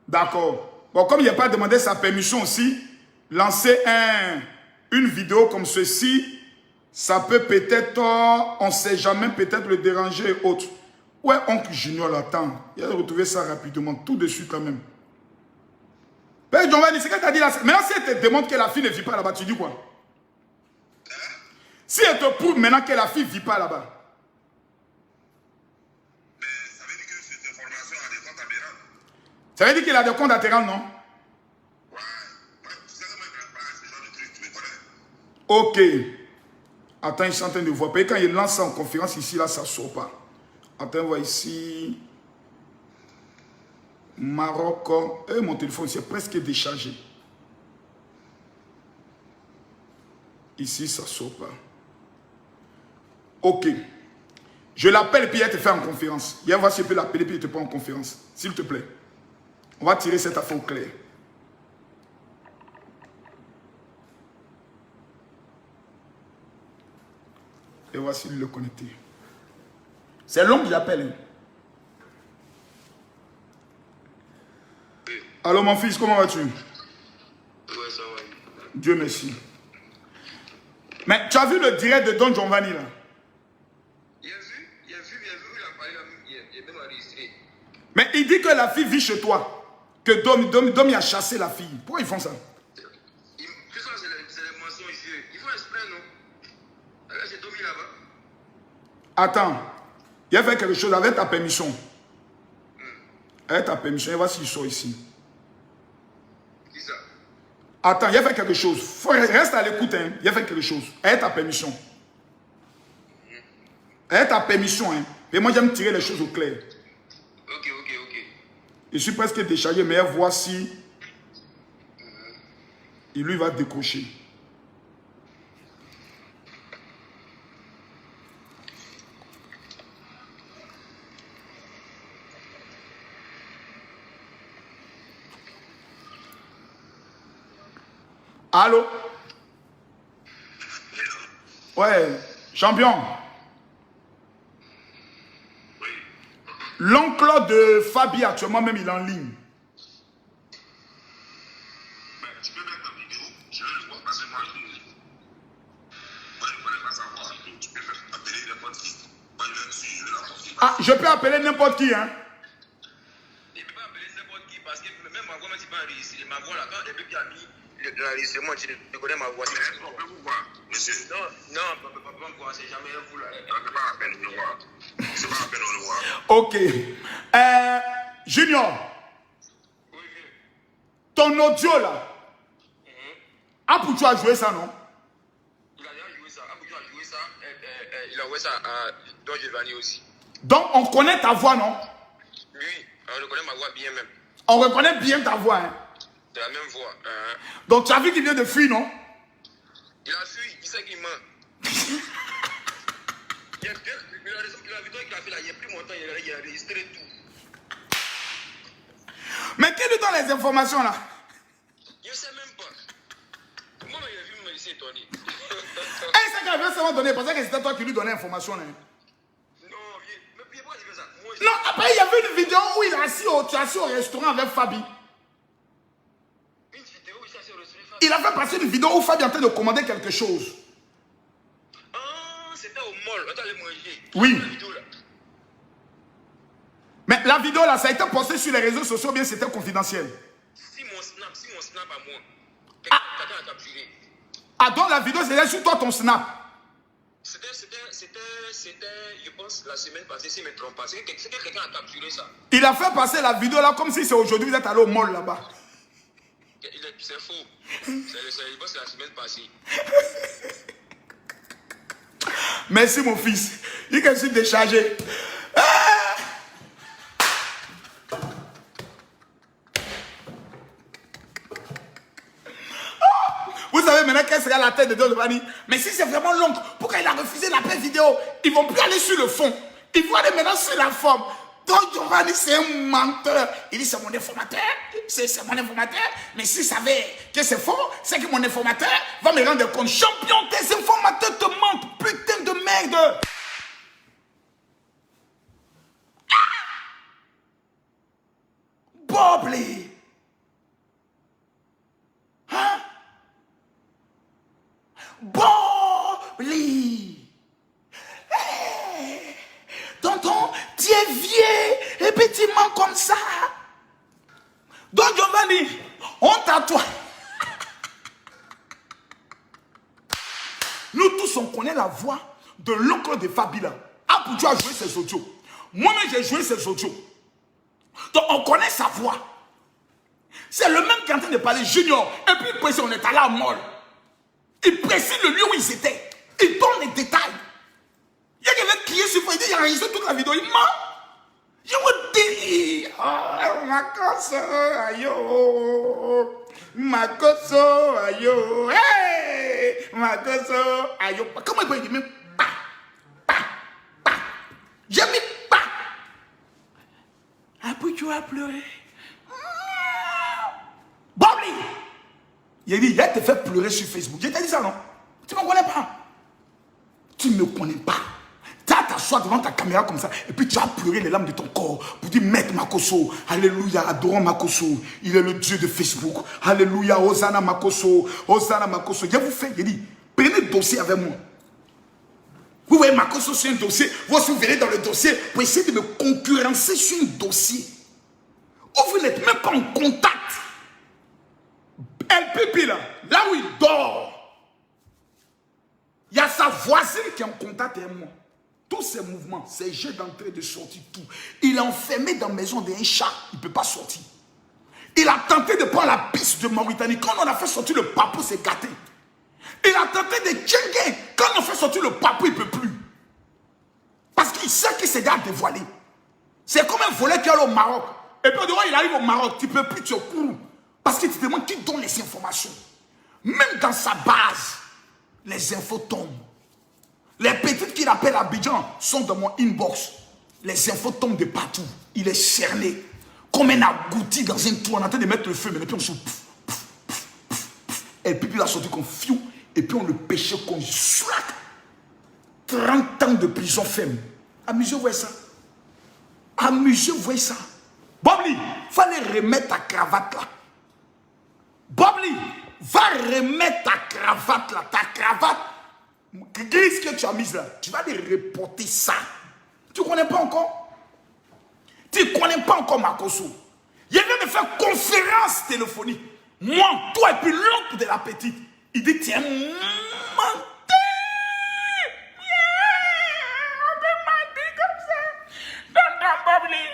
D'accord. Bon, comme il n'a pas demandé sa permission aussi, lancer une vidéo comme ceci, ça peut peut-être, on ne sait jamais, peut-être le déranger et autres. Ouais, oncle Junior, là, attends. Il a retrouvé ça rapidement, tout de suite quand même. Père Giovanni, c'est ce que tu as dit là. Maintenant, si elle te demande que la fille ne vit pas là-bas, tu dis quoi? Si elle te prouve maintenant que la fille ne vit pas là-bas. Mais ça veut dire que cette information a des comptes à Béran. Ça veut dire qu'il a des comptes à Téhéran, non? Ouais, tu sais comment il prépare ce genre de trucs, tu me connais. Ok. Attends, ils sont en train de voir. Parce que quand il lance ça en conférence ici, là, ça ne sort pas. Attends, on voit ici. Maroc. Mon téléphone, c'est presque déchargé. Ici, ça ne sort pas. Ok. Je l'appelle et puis elle te fait en conférence. Il va si je peux l'appeler puis il te prend en conférence. S'il te plaît. On va tirer cette affaire au clair. Et voici le connecter. C'est l'homme qui l'appelle. Allô mon fils, comment vas-tu? Ouais, ça va. Dieu merci. Mais tu as vu le direct de Don Giovanni là? Il a vu, il a parlé, il a même enregistré. Mais il dit que la fille vit chez toi. Que Domi a chassé la fille. Pourquoi ils font ça? Tout ça, c'est les mensonges. Ils font exprès, non? Là, j'ai dormi là-bas. Attends. Il a fait quelque chose avec ta permission. Avec ta permission, et voici, il sort ici. Qui ça? Attends, il a fait quelque chose. Reste à l'écoute, hein. Il a fait quelque chose. Avec ta permission. Avec ta permission, hein. Et moi, j'aime tirer les choses au clair. Ok. Je suis presque déchargé, mais voici. Il lui va décrocher. Allô? Ouais, champion. L'oncle de Fabi, actuellement même, il est en ligne. Tu peux mettre la vidéo, je vais le voir parce que moi je ne connais pas sa voix. Tu peux appeler n'importe qui. Moi je vais dessus, je vais la confirmer. Ah, je peux appeler n'importe qui, hein? Il ne peut pas appeler n'importe qui parce que même ma voix, même si pas enregistré, ma voix là, quand le bébé a mis l'enregistrement, tu connais ma voix. Est-ce qu'on peut vous voir, monsieur? Non, papa, me voir, c'est jamais vous là. C'est pas la peine de le voir. C'est pas la peine de le voir. Ok. Junior, Oui. ton audio là, Apou, tu as joué ça, non? Il a déjà joué ça. Apou, tu as joué ça. Il a joué ça à Don Giovanni aussi. Donc, on connaît ta voix, non? Lui, on reconnaît ma voix bien même. On reconnaît bien ta voix, hein? De la même voix. Donc, tu as vu qu'il vient de fuir, non? Il a fui, il sait qu'il ment. La vidéo qu'il a fait là, il y a plus longtemps, il a enregistré tout. Mais qui lui donne les informations là? Je ne sais même pas. Moi, il a vu me laisser étonné. C'est qu'il avait seulement donné, parce que c'était toi qui lui donnais l'information. Hein? Non, mais pourquoi tu fais ça? Moi, Non, après il y avait une vidéo où il est assis au restaurant avec Fabi. Une vidéo où il s'est assis au restaurant. Il a fait passer une vidéo où Fabi est en train de commander quelque chose. Ah, c'était au mall, on allait manger. Oui. La vidéo là. Mais la vidéo là, ça a été posté sur les réseaux sociaux, bien c'était confidentiel. Si mon snap à moi, quelqu'un a capturé. Ah donc la vidéo c'était sur toi ton snap. C'était c'était, je pense, la semaine passée, si je ne me trompe pas. C'est que quelqu'un a capturé ça. Il a fait passer la vidéo là comme si c'est aujourd'hui, vous êtes allé au mall là-bas. C'est faux. Je pense que c'est la semaine passée. Merci mon fils. Il est suis déchargé. Ah! Vous savez maintenant quelle sera la tête de Don Giovanni. Mais si c'est vraiment long, pourquoi il a refusé la paix vidéo? Ils ne vont plus aller sur le fond. Ils vont aller maintenant sur la forme. Don Giovanni, c'est un menteur. Il dit c'est mon informateur. C'est mon informateur. Mais s'il savait que c'est faux, c'est que mon informateur va me rendre compte. Champion, tes informateurs te mentent. Putain de merde. Bobley. Hein? Bobley. Hey. Tonton, tu es vieux et petit man comme ça. Don Giovanni, honte à toi. Nous tous, on connaît la voix de l'oncle de Fabila. Apoudjou a joué ses audios. Moi-même, j'ai joué ses audios. Donc, on connaît sa voix. C'est le même qui est en train de parler Junior. Et puis, il on est allé à Mall. Il précise le lieu où ils étaient. Il donne les détails. Il y a quelqu'un qui crié sur Facebook. Il a enregistré toute la vidéo. Il ment. Je vous dis. Oh, Makoso, ayo. Makoso, ayo. Hey, Makoso, ayo. Comment il peut dire même pa, pa, pa. J'ai mis pa. Après, tu as pleuré. Bobley. Il a dit, il te fait pleurer sur Facebook. Je t'ai dit ça, non? Tu ne me connais pas. Tu ne me connais pas. Tu as t'asseoir devant ta caméra comme ça. Et puis tu as pleuré les larmes de ton corps. Pour dire, Maître Makoso. Alléluia, adorons Makoso. Il est le Dieu de Facebook. Alléluia, Hosanna Makoso. Hosanna Makoso. Je vous fais, il dit, prenez le dossier avec moi. Vous voyez Makoso sur un dossier. Vous aussi, vous verrez dans le dossier pour essayer de me concurrencer sur un dossier. Ou vous n'êtes même pas en contact. LPP là où il dort, il y a sa voisine qui est en contact avec moi. Tous ces mouvements, ces jeux d'entrée, de sortie, tout. Il est enfermé dans la maison d'un chat, il ne peut pas sortir. Il a tenté de prendre la piste de Mauritanie. Quand on a fait sortir le papou, c'est gâté. Il a tenté de Tchengen. Quand on a fait sortir le papou, il ne peut plus. Parce qu'il sait qu'il s'est déjà dévoilé. C'est comme un volet qui est au Maroc. Et puis dehors, il arrive au Maroc, tu ne peux plus, tu cours. Parce qu'il te demande qui donne les informations. Même dans sa base, les infos tombent. Les petites qu'il appelle Abidjan sont dans mon inbox. Les infos tombent de partout. Il est cerné. Comme un agouti dans un trou. On est en train de mettre le feu. Mais puis on se... Et puis il a sorti comme fiou. Et puis on le pêchait comme slack. 30 ans de prison ferme. Amusez-vous, voyez ça. Amusez-vous, voyez ça. Bobley, il fallait remettre ta cravate là. Bobley, va remettre ta cravate là. Ta cravate grise que tu as mise là. Tu vas aller reporter ça. Tu ne connais pas encore? Tu ne connais pas encore Makoso. Il vient de faire conférence téléphonique. Moi, toi et puis l'oncle de la petite. Il dit, tiens, menteur. On peut mentir comme ça. Tonton Bobley.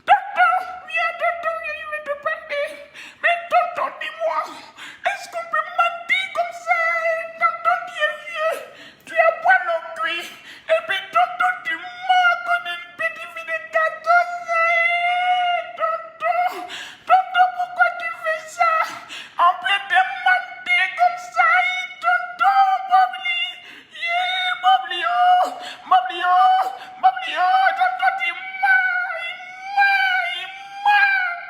Tonton, viens, je vais te parler. Mais tonton, dis-moi, est-ce qu'on peut mentir comme ça? Tonton, tu es vieux. Tu as poil au cuir. Et puis tonton, tu mens comme une petite fille de 14 ans. Tonton, pourquoi tu fais ça? On peut te mentir comme ça, tonton, Bobley. Yeah, Bobley, oh, Bobley, oh, Bobley, oh, tonton, tu mens, il ment.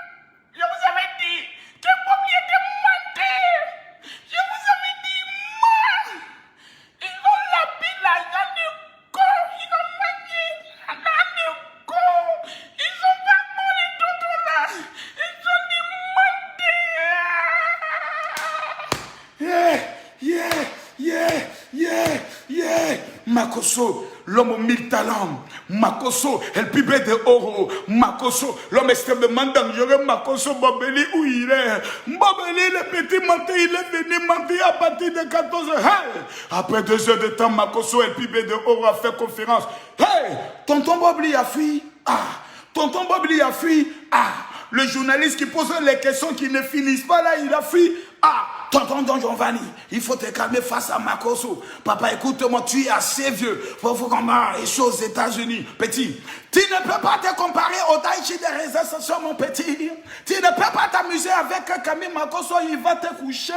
Je vous avais dit que Bobley était menteur. Je vous avais dit, il ment. Ils ont la pile à Yannico. Ils ont manié à Yannico. Ils ont pas bon les tontons là. Ils ont dit menteur. Yeah. Makoso, l'homme aux 1000 talents. Makoso, El Pibe de Oro. Makoso, l'homme extrêmement dangereux. Makoso, Bobeli, où il est? Bobeli, le petit menteur, il est venu mentir à partir de 14 heures. Hey! Après 2 heures de temps, Makoso, El Pibe de Oro a fait conférence. Hey! Tonton Bobli a fui. Ah! Tonton Bobli a fui. Ah! Le journaliste qui pose les questions qui ne finissent pas là, il a fui. Ah! Tonton Don Giovanni, il faut te calmer face à Makoso. Papa, écoute-moi, tu es assez vieux. Faut qu'on aille aux États-Unis. Petit, tu ne peux pas te comparer au Daichi des réseaux sociaux, mon petit. Tu ne peux pas t'amuser avec Camille Makoso, il va te coucher.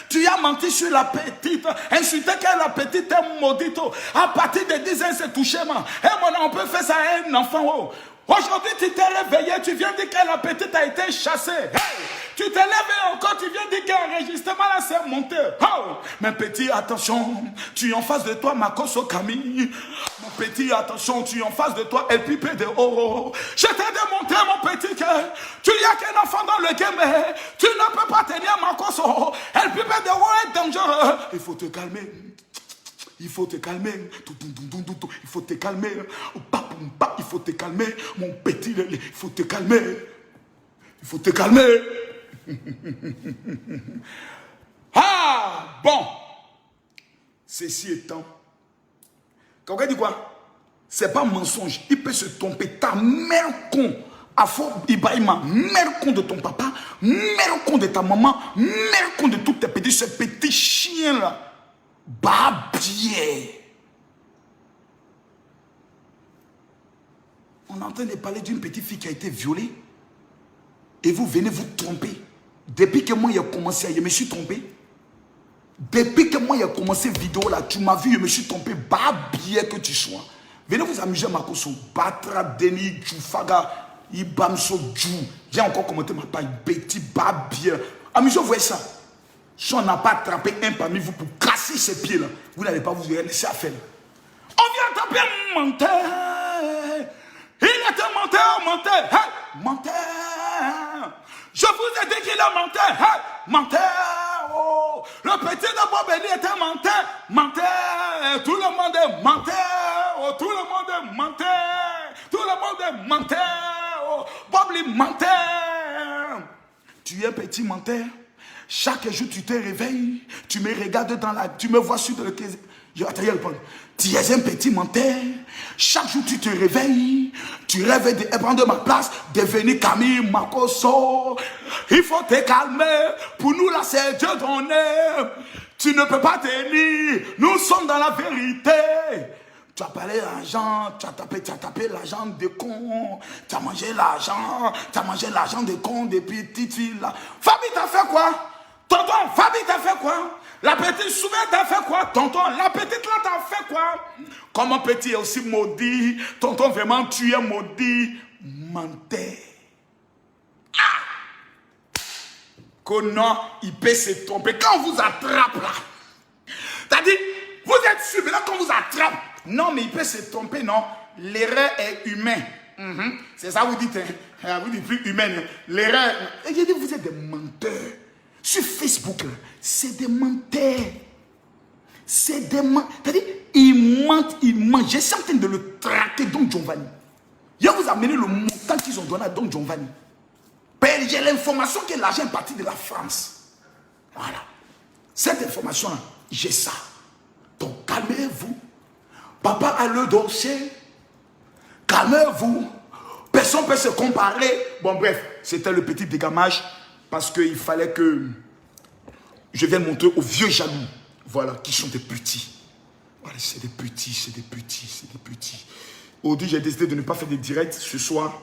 Tu as menti sur la petite, insulté que la petite est maudite. À partir de 10 ans, c'est touché, man. Et on peut faire ça à un enfant. Oh. Aujourd'hui, tu t'es réveillé, tu viens dire que la petite a été chassée. Hey! Tu t'es levé encore, tu viens dire qu'un enregistrement là, c'est monté. Oh! Mais petit, attention, tu es en face de toi, Makoso Camille. Mon petit, attention, tu es en face de toi, El Pipe de Oro. Je t'ai démontré, mon petit, que tu n'y as qu'un enfant dans le game. Tu ne peux pas tenir Makoso. El Pipe de Oro est dangereux. Il faut te calmer. Il faut te calmer. Il faut te calmer. Il faut te calmer. Mon petit, il faut te calmer. Il faut te calmer. Ah, bon. Ceci étant, quelqu'un dit quoi? C'est pas mensonge. Il peut se tromper. Ta mère con. Afo Ibrahima, mère con de ton papa, mère con de ta maman, mère con de tous tes petits, ce petit chien là. Babier. On est en train de parler d'une petite fille qui a été violée. Et vous venez vous tromper. Depuis que moi, il a commencé, je me suis trompé. Depuis que moi, il a commencé vidéo là, tu m'as vu, je me suis trompé. Babier que tu sois. Venez vous amuser, Makoso. Batra, Denis, Djoufaga, Ibamso, Djou. J'ai encore commenté ma page. Petit babier. Amusez-vous, voyez ça. Si on n'a pas attrapé un parmi vous pour casser ses pieds là, vous n'allez pas vous laisser à faire. On vient taper un menteur. Il était menteur. Hey, menteur. Je vous ai dit qu'il est menteur. Hey, menteur. Oh. Le petit de Bobeli était menteur. Tout le monde est menteur. Oh. Tout le monde est menteur. Tout le monde est menteur. Oh. Bobeli menteur. Tu es petit menteur. Chaque jour, tu te réveilles, tu me regardes dans la... Tu me vois sur le... Je vais te répondre. Tu es un petit menteur. Chaque jour, tu te réveilles, tu rêves de prendre ma place, devenir Camille Makoso. Il faut te calmer. Pour nous, là, c'est Dieu donné. Tu ne peux pas tenir. Nous sommes dans la vérité. Tu as parlé l'argent, tu as tapé l'argent de con, tu as mangé l'argent de con des petites filles là. Fabi t'a fait quoi? Tonton, Fabi t'a fait quoi? La petite souvent t'a fait quoi? Tonton, la petite là t'a fait quoi? Comme un petit est aussi maudit, tonton vraiment tu es maudit, menteur. Ah! Que non, il peut se tromper. Quand on vous attrape là, c'est-à-dire, vous êtes sûr, mais là quand on vous attrape, non, mais il peut se tromper, non. L'erreur est humaine. C'est ça vous dites, hein? Vous dites plus humaine. L'erreur. Et j'ai dit, vous êtes des menteurs. Sur Facebook, c'est des menteurs. C'est des menteurs. C'est-à-dire, ils mentent. Je suis en train de le traquer, Don Giovanni. Je vais vous amener le montant qu'ils ont donné à Don Giovanni. J'ai l'information que l'argent est parti de la France. Voilà. Cette information-là, j'ai ça. Donc, calmez-vous. Papa a le dossier. Calmez-vous. Personne ne peut se comparer. Bon, bref, c'était le petit dégamage parce qu'il fallait que je vienne montrer aux vieux jaloux. Voilà, qui sont des petits. Voilà, c'est des petits. Aujourd'hui, j'ai décidé de ne pas faire de direct ce soir.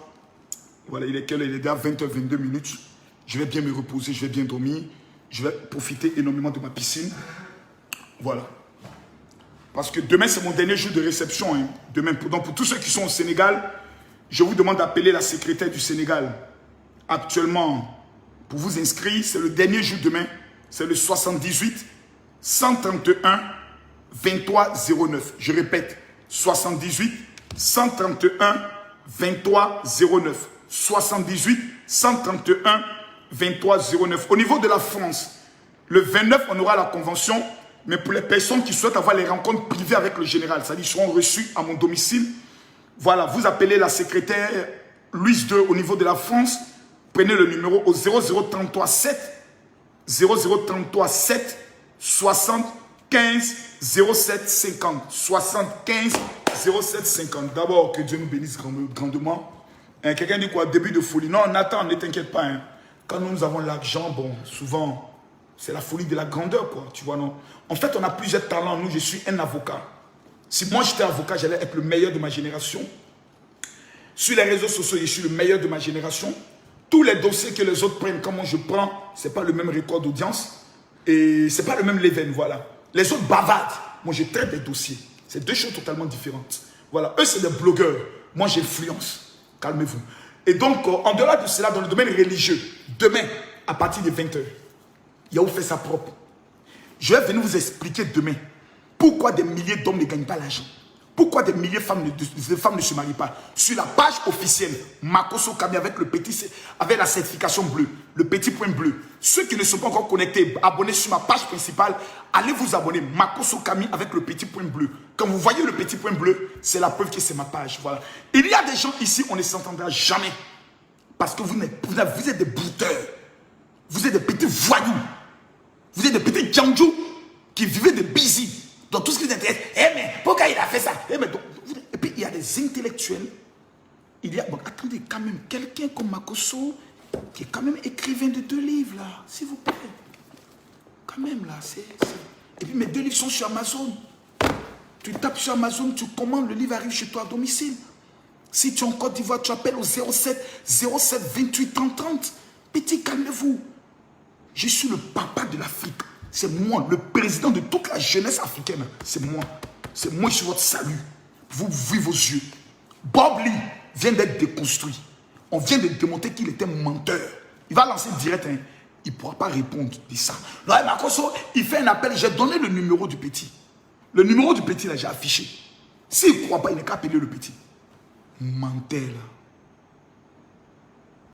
Voilà, il est quelle heure? Il est déjà 20h22 minutes. Je vais bien me reposer, je vais bien dormir. Je vais profiter énormément de ma piscine. Voilà. Parce que demain, c'est mon dernier jour de réception. Hein. Demain, donc pour tous ceux qui sont au Sénégal, je vous demande d'appeler la secrétaire du Sénégal. Actuellement, pour vous inscrire, c'est le dernier jour demain. C'est le 78 131 23 09. Je répète, 78 131 23 09. 78 131 23 09. Au niveau de la France, le 29, on aura la convention. Mais pour les personnes qui souhaitent avoir les rencontres privées avec le général, c'est-à-dire ils seront reçus à mon domicile. Voilà, vous appelez la secrétaire Louise II au niveau de la France. Prenez le numéro au 0033 7 0033 7 75 07 50 75 07 50. D'abord, que Dieu nous bénisse grandement. Hein, quelqu'un dit quoi? Début de folie. Non, Nathan, ne t'inquiète pas. Hein. Quand nous avons l'argent, bon, souvent, c'est la folie de la grandeur, quoi. Tu vois, non? En fait, on a plusieurs talents. Nous, je suis un avocat. Si moi, j'étais avocat, j'allais être le meilleur de ma génération. Sur les réseaux sociaux, je suis le meilleur de ma génération. Tous les dossiers que les autres prennent, comme moi je prends, ce n'est pas le même record d'audience. Et ce n'est pas le même level, voilà. Les autres bavardent. Moi, je traite des dossiers. C'est deux choses totalement différentes. Voilà. Eux, c'est des blogueurs. Moi, j'influence. Calmez-vous. Et donc, en dehors de cela, dans le domaine religieux, demain, à partir de 20h, Yahoo fait sa propre. Je vais venir vous expliquer demain pourquoi des milliers d'hommes ne gagnent pas l'argent. Pourquoi des milliers de femmes ne se marient pas. Sur la page officielle, Makosso Kami avec le petit, avec la certification bleue, le petit point bleu. Ceux qui ne sont pas encore connectés, abonnés sur ma page principale, allez vous abonner. Makosso Kami avec le petit point bleu. Quand vous voyez le petit point bleu, c'est la preuve que c'est ma page. Voilà. Il y a des gens ici, on ne s'entendra jamais. Parce que vous êtes des bouteurs. Vous êtes des petits voyous. Vous êtes des petits djandjou qui vivez de busy. Dans tout ce qui vous intéresse. Eh mais, pourquoi il a fait ça? Eh mais, donc, et puis, il y a des intellectuels. Il y a, bon, attendez, quand même, quelqu'un comme Makosso, qui est quand même écrivain de 2 livres, là, s'il vous plaît. Quand même, là, c'est... Et puis, mes 2 livres sont sur Amazon. Tu tapes sur Amazon, tu commandes, le livre arrive chez toi à domicile. Si tu es en Côte d'Ivoire, tu appelles au 07 28 30 30. Petit, calmez-vous. Je suis le papa de l'Afrique. C'est moi, le président de toute la jeunesse africaine. C'est moi. C'est moi, je suis votre salut. Vous ouvrez vos yeux. Bob Lee vient d'être déconstruit. On vient de démontrer qu'il était menteur. Il va lancer direct. Hein. Il ne pourra pas répondre de ça. Non, Makosso, il fait un appel. J'ai donné le numéro du petit. Le numéro du petit, là, j'ai affiché. S'il ne croit pas, il n'est qu'à appeler le petit. Menteur, là.